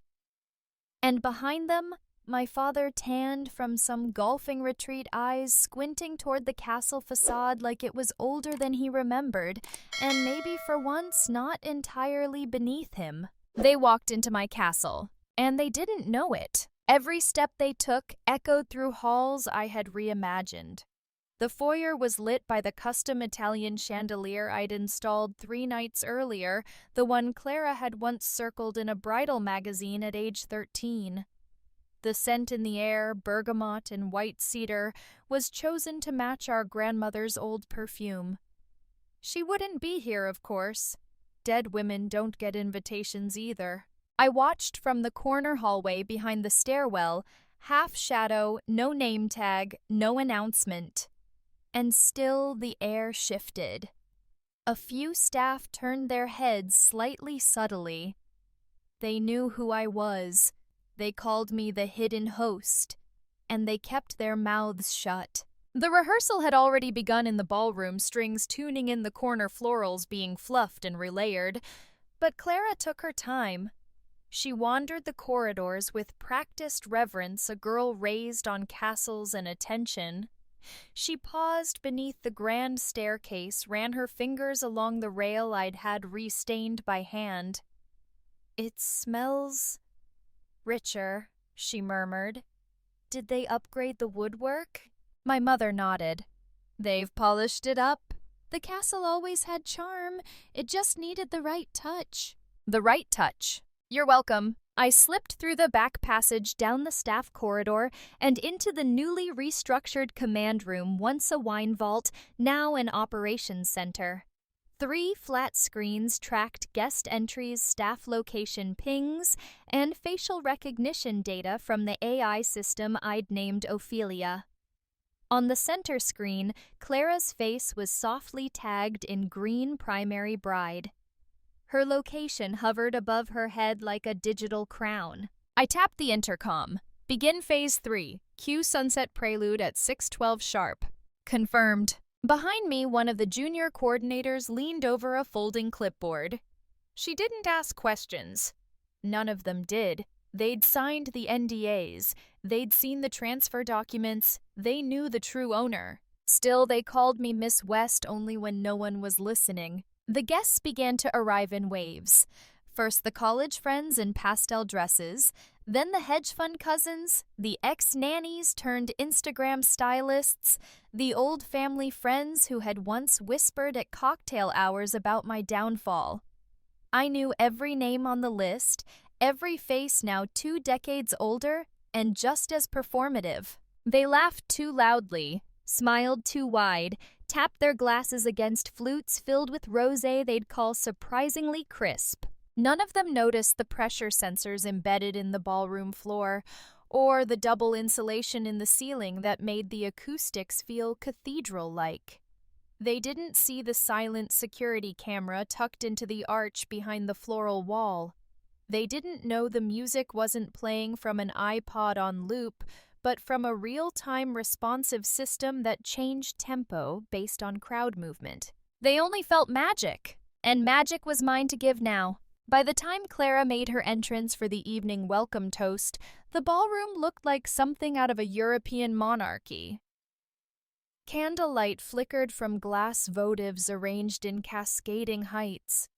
And behind them, my father tanned from some golfing retreat eyes squinting toward the castle facade like it was older than he remembered, and maybe for once not entirely beneath him. They walked into my castle, and they didn't know it. Every step they took echoed through halls I had reimagined. The foyer was lit by the custom Italian chandelier I'd installed 3 nights earlier, the one Clara had once circled in a bridal magazine at age 13. The scent in the air, bergamot and white cedar, was chosen to match our grandmother's old perfume. She wouldn't be here, of course. Dead women don't get invitations either. I watched from the corner hallway behind the stairwell, half shadow, no name tag, no announcement. And still the air shifted. A few staff turned their heads slightly subtly. They knew who I was. They called me the hidden host, and they kept their mouths shut. The rehearsal had already begun in the ballroom, strings tuning in the corner florals being fluffed and relayered, but Clara took her time. She wandered the corridors with practiced reverence a girl raised on castles and attention. She paused beneath the grand staircase, ran her fingers along the rail I'd had re-stained by hand. "It smells richer," she murmured. "Did they upgrade the woodwork?" My mother nodded. "They've polished it up. The castle always had charm. It just needed the right touch." The right touch. You're welcome. I slipped through the back passage down the staff corridor and into the newly restructured command room, once a wine vault, now an operations center. 3 flat screens tracked guest entries, staff location pings, and facial recognition data from the AI system I'd named Ophelia. On the center screen, Clara's face was softly tagged in green primary bride. Her location hovered above her head like a digital crown. I tapped the intercom. "Begin Phase 3. Cue Sunset Prelude at 6:12 sharp." Confirmed. Behind me, one of the junior coordinators leaned over a folding clipboard. She didn't ask questions. None of them did. They'd signed the NDAs. They'd seen the transfer documents. They knew the true owner. Still, they called me Miss West only when no one was listening. The guests began to arrive in waves. First the college friends in pastel dresses, then the hedge fund cousins, the ex-nannies turned Instagram stylists, the old family friends who had once whispered at cocktail hours about my downfall. I knew every name on the list, every face now 2 decades older and just as performative. They laughed too loudly, smiled too wide, tapped their glasses against flutes filled with rosé they'd call surprisingly crisp. None of them noticed the pressure sensors embedded in the ballroom floor, or the double insulation in the ceiling that made the acoustics feel cathedral-like. They didn't see the silent security camera tucked into the arch behind the floral wall. They didn't know the music wasn't playing from an iPod on loop, but from a real-time responsive system that changed tempo based on crowd movement. They only felt magic, and magic was mine to give now. By the time Clara made her entrance for the evening welcome toast, the ballroom looked like something out of a European monarchy. Candlelight flickered from glass votives arranged in cascading heights.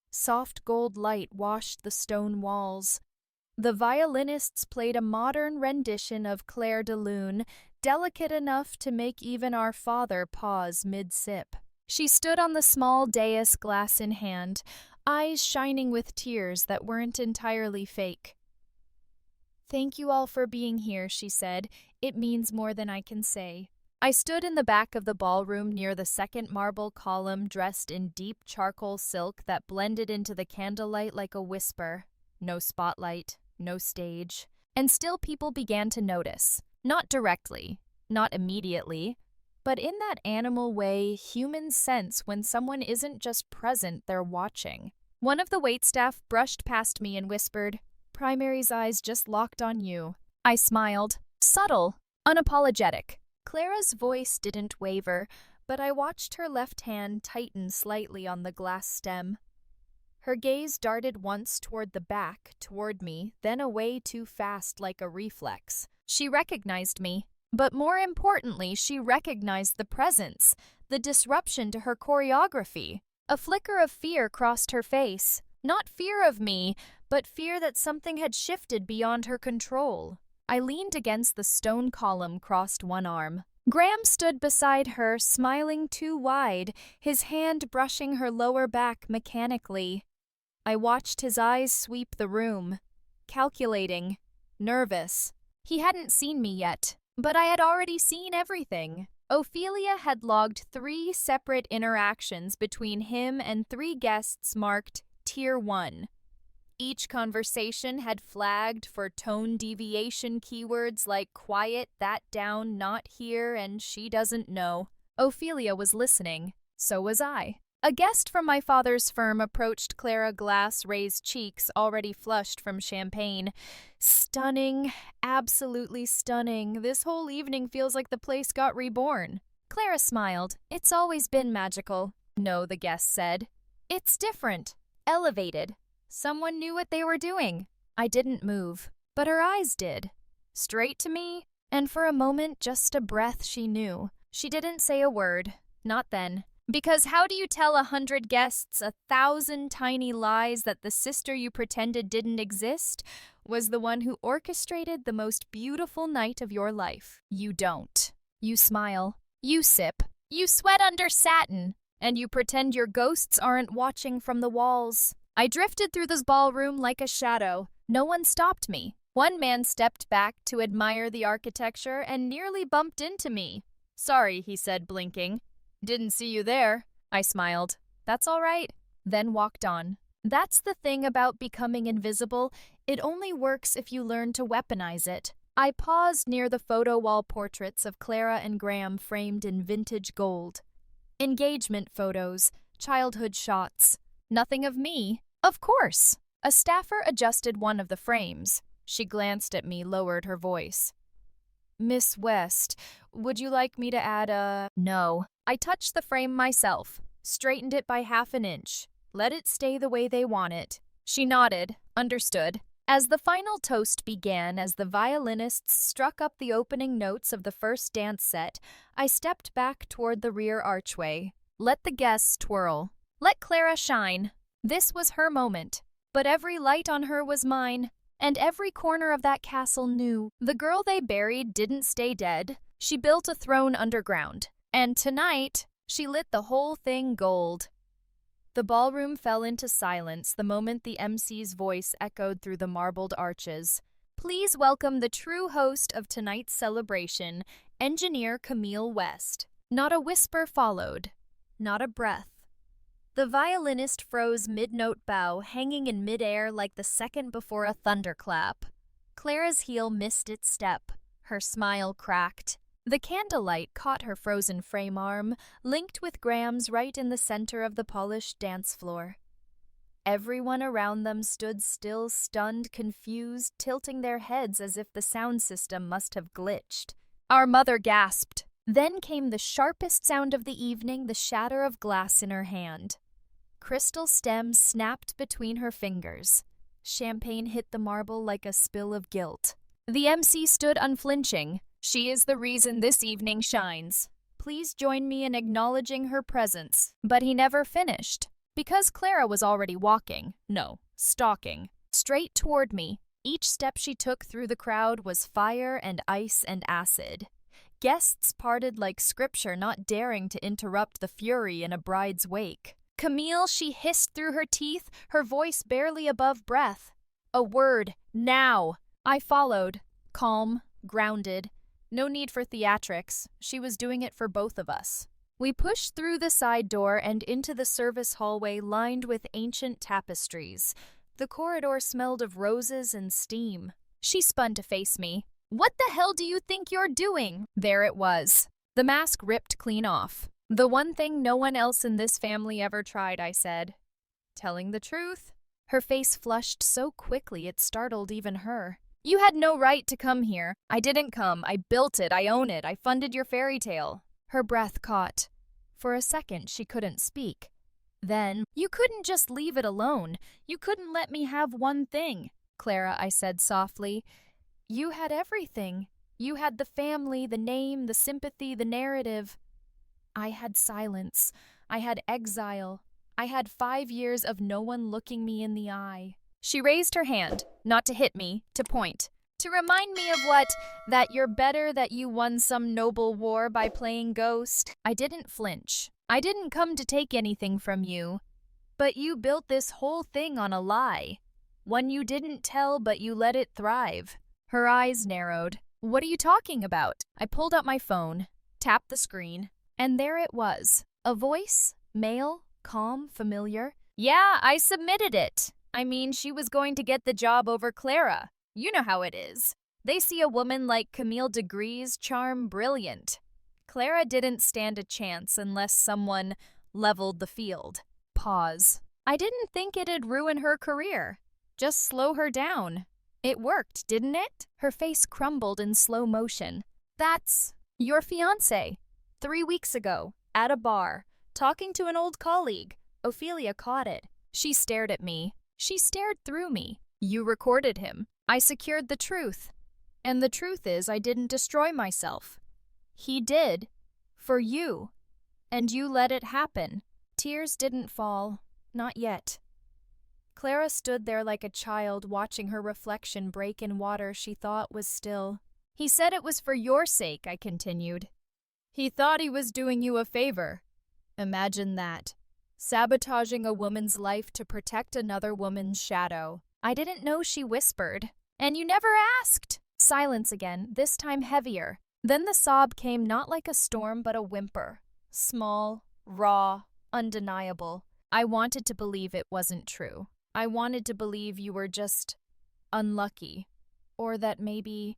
Soft gold light washed the stone walls. The violinists played a modern rendition of Clair de Lune, delicate enough to make even our father pause mid-sip. She stood on the small dais, glass in hand, eyes shining with tears that weren't entirely fake. "Thank you all for being here," she said. "It means more than I can say." I stood in the back of the ballroom near the second marble column, dressed in deep charcoal silk that blended into the candlelight like a whisper. No spotlight, no stage. And still people began to notice. Not directly, not immediately, but in that animal way humans sense when someone isn't just present, they're watching. One of the waitstaff brushed past me and whispered, "Primary's eyes just locked on you." I smiled. Subtle, unapologetic. Clara's voice didn't waver, but I watched her left hand tighten slightly on the glass stem. Her gaze darted once toward the back, toward me, then away too fast like a reflex. She recognized me, but more importantly, she recognized the presence, the disruption to her choreography. A flicker of fear crossed her face. Not fear of me, but fear that something had shifted beyond her control. I leaned against the stone column, crossed one arm. Graham stood beside her, smiling too wide, his hand brushing her lower back mechanically. I watched his eyes sweep the room, calculating, nervous. He hadn't seen me yet, but I had already seen everything. Ophelia had logged 3 separate interactions between him and 3 guests marked Tier 1. Each conversation had flagged for tone deviation keywords like quiet, that down, not here, and she doesn't know. Ophelia was listening. So was I. A guest from my father's firm approached Clara, glass-raised cheeks already flushed from champagne. Stunning, absolutely stunning. This whole evening feels like the place got reborn. Clara smiled. It's always been magical. No, the guest said. It's different. Elevated. Someone knew what they were doing. I didn't move, but her eyes did. Straight to me, and for a moment just a breath she knew. She didn't say a word. Not then. Because how do you tell 100 guests 1,000 tiny lies that the sister you pretended didn't exist was the one who orchestrated the most beautiful night of your life? You don't. You smile. You sip. You sweat under satin. And you pretend your ghosts aren't watching from the walls. I drifted through this ballroom like a shadow. No one stopped me. One man stepped back to admire the architecture and nearly bumped into me. Sorry, he said, blinking. Didn't see you there. I smiled. That's all right. Then walked on. That's the thing about becoming invisible. It only works if you learn to weaponize it. I paused near the photo wall portraits of Clara and Graham framed in vintage gold. Engagement photos, childhood shots. Nothing of me. Of course. A staffer adjusted one of the frames. She glanced at me, lowered her voice. Miss West, would you like me to add a... No. I touched the frame myself, straightened it by 1/2 inch. Let it stay the way they want it. She nodded, understood. As the final toast began, as the violinists struck up the opening notes of the first dance set, I stepped back toward the rear archway. Let the guests twirl. Let Clara shine. This was her moment. But every light on her was mine. And every corner of that castle knew. The girl they buried didn't stay dead. She built a throne underground. And tonight, she lit the whole thing gold. The ballroom fell into silence the moment the MC's voice echoed through the marbled arches. Please welcome the true host of tonight's celebration, engineer Camille West. Not a whisper followed. Not a breath. The violinist froze mid-note bow, hanging in midair like the second before a thunderclap. Clara's heel missed its step. Her smile cracked. The candlelight caught her frozen frame arm, linked with Graham's right in the center of the polished dance floor. Everyone around them stood still, stunned, confused, tilting their heads as if the sound system must have glitched. Our mother gasped. Then came the sharpest sound of the evening, the shatter of glass in her hand. Crystal stems snapped between her fingers. Champagne hit the marble like a spill of guilt. The MC stood unflinching. She is the reason this evening shines. Please join me in acknowledging her presence. But he never finished, because Clara was already walking, stalking, straight toward me. Each step she took through the crowd was fire and ice and acid. Guests parted like scripture, not daring to interrupt the fury in a bride's wake. Camille, she hissed through her teeth, her voice barely above breath. A word, now! I followed, calm, grounded. No need for theatrics. She was doing it for both of us. We pushed through the side door and into the service hallway lined with ancient tapestries. The corridor smelled of roses and steam. She spun to face me. What the hell do you think you're doing? There it was. The mask ripped clean off. The one thing no one else in this family ever tried, I said. Telling the truth? Her face flushed so quickly it startled even her. You had no right to come here. I didn't come. I built it. I own it. I funded your fairy tale. Her breath caught. For a second, she couldn't speak. Then, you couldn't just leave it alone. You couldn't let me have one thing. Clara, I said softly. You had everything. You had the family, the name, the sympathy, the narrative. I had silence. I had exile. I had 5 years of no one looking me in the eye. She raised her hand, not to hit me, to point. To remind me of what? That you're better, that you won some noble war by playing ghost. I didn't flinch. I didn't come to take anything from you. But you built this whole thing on a lie. One you didn't tell, but you let it thrive. Her eyes narrowed. What are you talking about? I pulled out my phone, tapped the screen, and there it was. A voice, male, calm, familiar. Yeah, I submitted it. I mean, she was going to get the job over Clara. You know how it is. They see a woman like Camille Degree's charm brilliant. Clara didn't stand a chance unless someone leveled the field. Pause. I didn't think it'd ruin her career. Just slow her down. It worked, didn't it? Her face crumbled in slow motion. That's your fiancé. 3 weeks ago, at a bar, talking to an old colleague. Ophelia caught it. She stared at me. She stared through me. You recorded him. I secured the truth. And the truth is, I didn't destroy myself. He did. For you. And you let it happen. Tears didn't fall. Not yet. Clara stood there like a child watching her reflection break in water she thought was still. He said it was for your sake, I continued. He thought he was doing you a favor. Imagine that. Sabotaging a woman's life to protect another woman's shadow. I didn't know, she whispered. And you never asked. Silence again, this time heavier. Then the sob came, not like a storm but a whimper. Small, raw, undeniable. I wanted to believe it wasn't true. I wanted to believe you were just unlucky. Or that maybe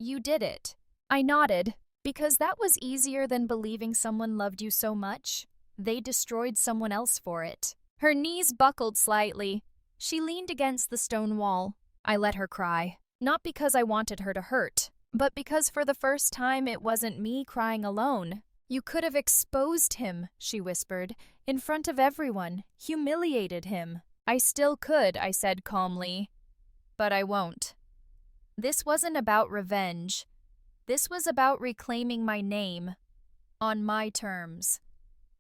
you did it. I nodded, because that was easier than believing someone loved you so much. They destroyed someone else for it. Her knees buckled slightly. She leaned against the stone wall. I let her cry. Not because I wanted her to hurt, but because for the first time it wasn't me crying alone. You could have exposed him, she whispered, in front of everyone, humiliated him. I still could, I said calmly, but I won't. This wasn't about revenge. This was about reclaiming my name, on my terms,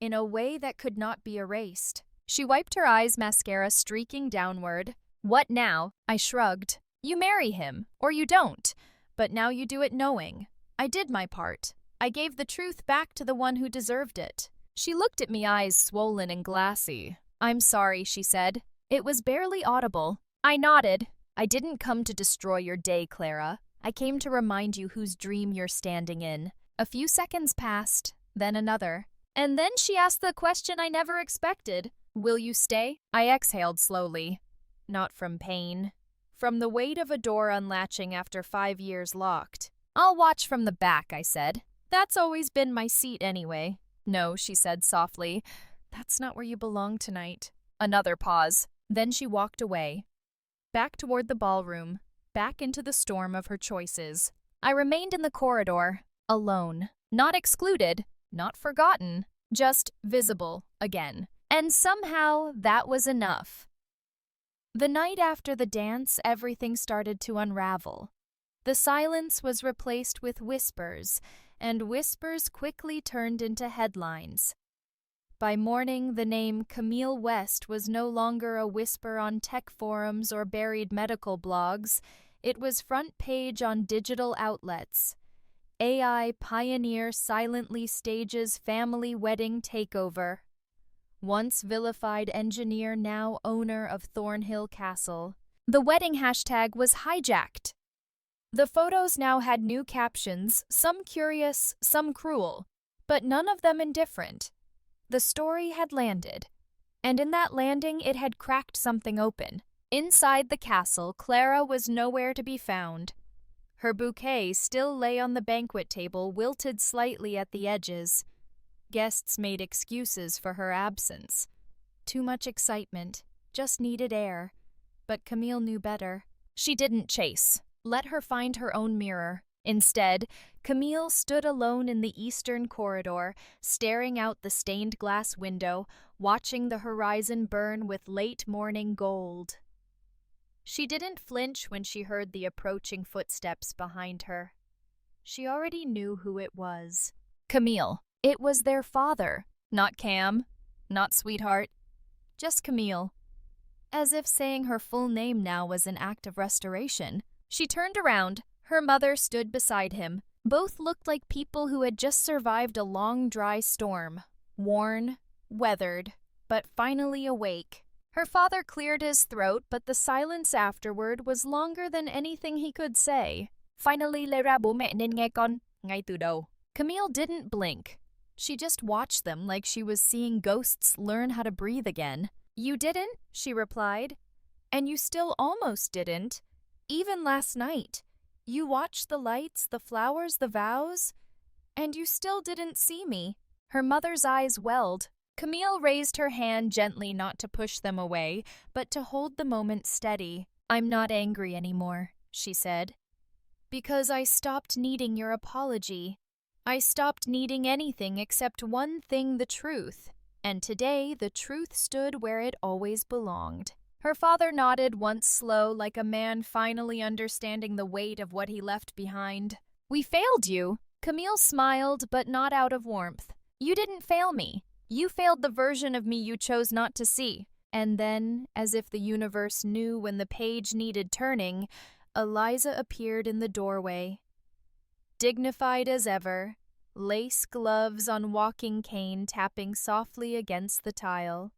in a way that could not be erased. She wiped her eyes, mascara streaking downward. What now? I shrugged. You marry him, or you don't, but now you do it knowing. I did my part. I gave the truth back to the one who deserved it. She looked at me, eyes swollen and glassy. I'm sorry, she said. It was barely audible. I nodded. I didn't come to destroy your day, Clara. I came to remind you whose dream you're standing in. A few seconds passed, then another. And then she asked the question I never expected. Will you stay? I exhaled slowly. Not from pain. From the weight of a door unlatching after 5 years locked. I'll watch from the back, I said. That's always been my seat anyway. No, she said softly. That's not where you belong tonight. Another pause. Then she walked away. Back toward the ballroom. Back into the storm of her choices. I remained in the corridor. Alone. Not excluded. Not forgotten. Just visible again. And somehow that was enough. The night after the dance, everything started to unravel. The silence was replaced with whispers, and whispers quickly turned into headlines. By morning, the name Camille West was no longer a whisper on tech forums or buried medical blogs. It was front page on digital outlets. AI pioneer silently stages family wedding takeover. Once vilified engineer, now owner of Thornhill Castle. The wedding hashtag was hijacked. The photos now had new captions, some curious, some cruel, but none of them indifferent. The story had landed, and in that landing it had cracked something open. Inside the castle, Clara was nowhere to be found. Her bouquet still lay on the banquet table, wilted slightly at the edges. Guests made excuses for her absence. Too much excitement, just needed air. But Camille knew better. She didn't chase. Let her find her own mirror. Instead, Camille stood alone in the eastern corridor, staring out the stained glass window, watching the horizon burn with late morning gold. She didn't flinch when she heard the approaching footsteps behind her. She already knew who it was. Camille. It was their father. Not Cam, not sweetheart, just Camille. As if saying her full name now was an act of restoration. She turned around. Her mother stood beside him. Both looked like people who had just survived a long, dry storm. Worn, weathered, but finally awake. Her father cleared his throat, but the silence afterward was longer than anything he could say. Finally, lấy ra bố mẹ nên nghe con, ngay từ đầu. Camille didn't blink. She just watched them like she was seeing ghosts learn how to breathe again. You didn't, she replied. And you still almost didn't. Even last night. You watched the lights, the flowers, the vows, and you still didn't see me. Her mother's eyes welled. Camille raised her hand gently, not to push them away, but to hold the moment steady. I'm not angry anymore, she said. Because I stopped needing your apology. I stopped needing anything except one thing, the truth. And today, the truth stood where it always belonged. Her father nodded once slow, like a man finally understanding the weight of what he left behind. We failed you. Camille smiled, but not out of warmth. You didn't fail me. You failed the version of me you chose not to see. And then, as if the universe knew when the page needed turning, Eliza appeared in the doorway. Dignified as ever, lace gloves on walking cane tapping softly against the tile.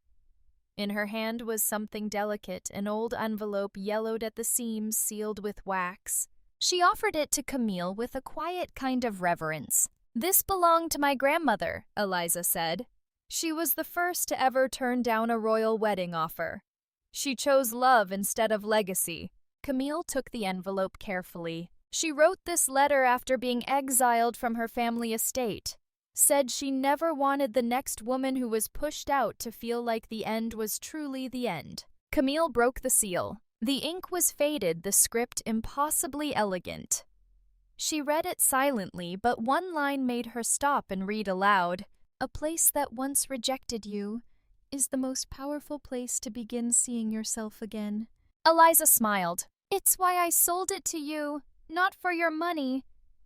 In her hand was something delicate, an old envelope yellowed at the seams, sealed with wax. She offered it to Camille with a quiet kind of reverence. This belonged to my grandmother, Eliza said. She was the first to ever turn down a royal wedding offer. She chose love instead of legacy. Camille took the envelope carefully. She wrote this letter after being exiled from her family estate. Said she never wanted the next woman who was pushed out to feel like the end was truly the end. Camille broke the seal. The ink was faded, the script impossibly elegant. She read it silently, but one line made her stop and read aloud. A place that once rejected you is the most powerful place to begin seeing yourself again. Eliza smiled. It's why I sold it to you, not for your money,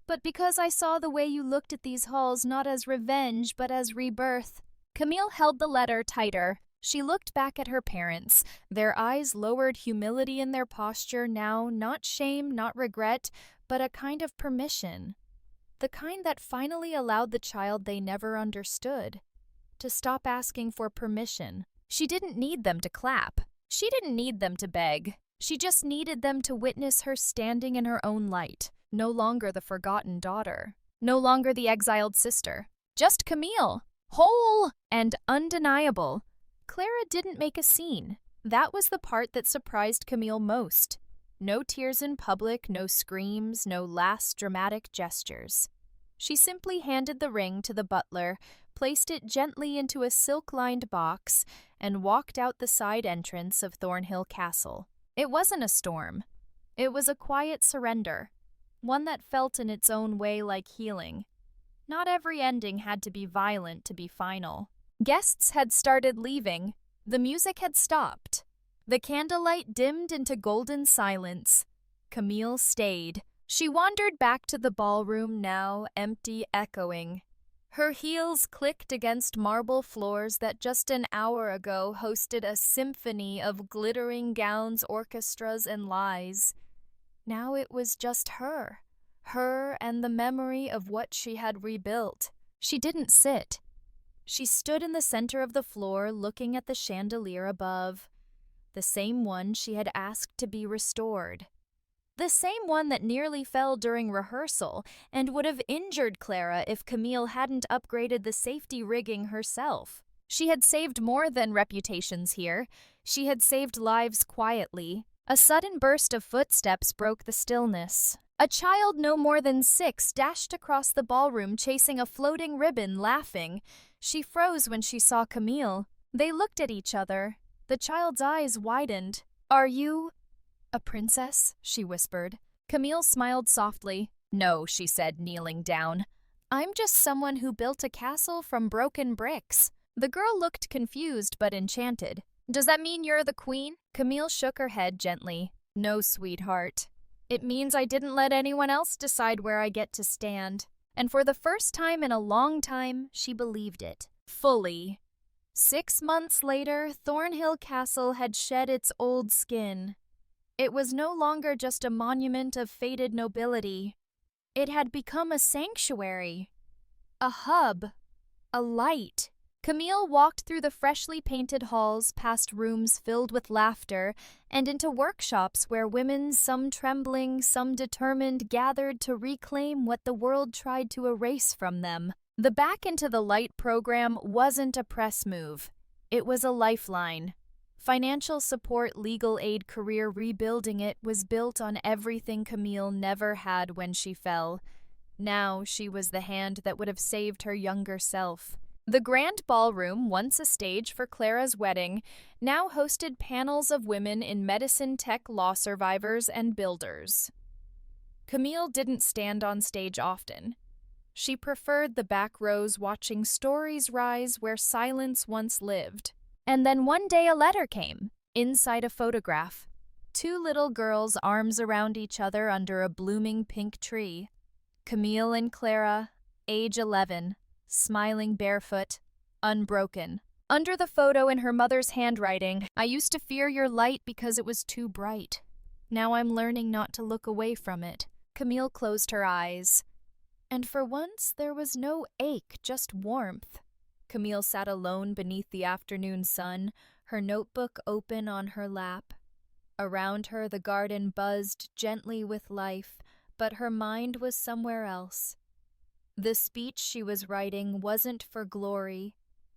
but because I saw the way you looked at these halls not as revenge, but as rebirth. Camille held the letter tighter. She looked back at her parents. Their eyes lowered, humility in their posture now, not shame, not regret, but a kind of permission. The kind that finally allowed the child they never understood to stop asking for permission. She didn't need them to clap. She didn't need them to beg. She just needed them to witness her standing in her own light. No longer the forgotten daughter. No longer the exiled sister. Just Camille. Whole and undeniable. Clara didn't make a scene. That was the part that surprised Camille most. No tears in public, no screams, no last dramatic gestures. She simply handed the ring to the butler, placed it gently into a silk-lined box, and walked out the side entrance of Thornhill Castle. It wasn't a storm. It was a quiet surrender, one that felt in its own way like healing. Not every ending had to be violent to be final. Guests had started leaving. The music had stopped. The candlelight dimmed into golden silence. Camille stayed. She wandered back to the ballroom now, empty, echoing. Her heels clicked against marble floors that just an hour ago hosted a symphony of glittering gowns, orchestras, and lies. Now it was just her and the memory of what she had rebuilt. She didn't sit. She stood in the center of the floor, looking at the chandelier above. The same one she had asked to be restored. The same one that nearly fell during rehearsal and would have injured Clara if Camille hadn't upgraded the safety rigging herself. She had saved more than reputations here. She had saved lives quietly. A sudden burst of footsteps broke the stillness. A child no more than 6 dashed across the ballroom chasing a floating ribbon, laughing. She froze when she saw Camille. They looked at each other. The child's eyes widened. Are you a princess? She whispered. Camille smiled softly. No, she said, kneeling down. I'm just someone who built a castle from broken bricks. The girl looked confused but enchanted. Does that mean you're the queen? Camille shook her head gently. No, sweetheart. It means I didn't let anyone else decide where I get to stand. And for the first time in a long time, she believed it. Fully. 6 months later, Thornhill Castle had shed its old skin. It was no longer just a monument of faded nobility. It had become a sanctuary, a hub, a light. Camille walked through the freshly painted halls, past rooms filled with laughter, and into workshops where women, some trembling, some determined, gathered to reclaim what the world tried to erase from them. The Back into the Light program wasn't a press move. It was a lifeline. Financial support, legal aid, career rebuilding. It was built on everything Camille never had when she fell. Now she was the hand that would have saved her younger self. The Grand Ballroom, once a stage for Clara's wedding, now hosted panels of women in medicine, tech, law survivors, and builders. Camille didn't stand on stage often. She preferred the back rows, watching stories rise where silence once lived. And then one day a letter came, inside a photograph. 2 little girls, arms around each other under a blooming pink tree. Camille and Clara, age 11, smiling barefoot, unbroken. Under the photo in her mother's handwriting, I used to fear your light because it was too bright. Now I'm learning not to look away from it. Camille closed her eyes. And for once there was no ache, just warmth. Camille sat alone beneath the afternoon sun, her notebook open on her lap. Around her the garden buzzed gently with life, but her mind was somewhere else. The speech she was writing wasn't for glory.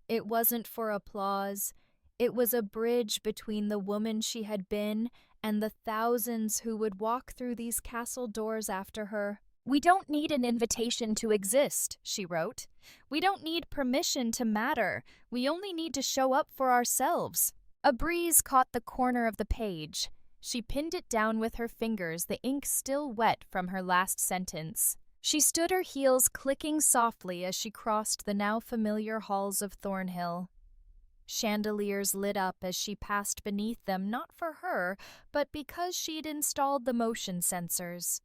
It wasn't for applause. It was a bridge between the woman she had been and the thousands who would walk through these castle doors after her. We don't need an invitation to exist, she wrote. We don't need permission to matter. We only need to show up for ourselves. A breeze caught the corner of the page. She pinned it down with her fingers, the ink still wet from her last sentence. She stood, her heels clicking softly as she crossed the now familiar halls of Thornhill. Chandeliers lit up as she passed beneath them, not for her, but because she'd installed the motion sensors.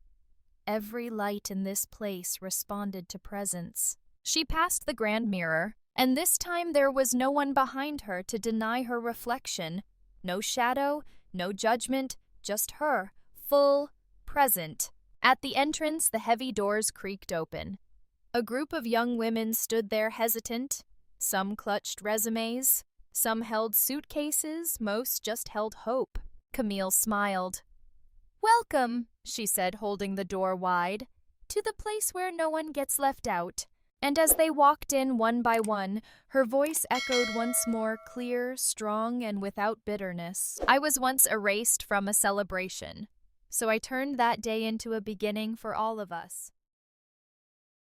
Every light in this place responded to presence. She passed the grand mirror, and this time there was no one behind her to deny her reflection. No shadow, no judgment, just her, full, present. At the entrance, the heavy doors creaked open. A group of young women stood there hesitant. Some clutched resumes, some held suitcases, most just held hope. Camille smiled. "Welcome," she said, holding the door wide, "to the place where no one gets left out." And as they walked in one by one, her voice echoed once more, clear, strong, and without bitterness. "I was once erased from a celebration, so I turned that day into a beginning for all of us."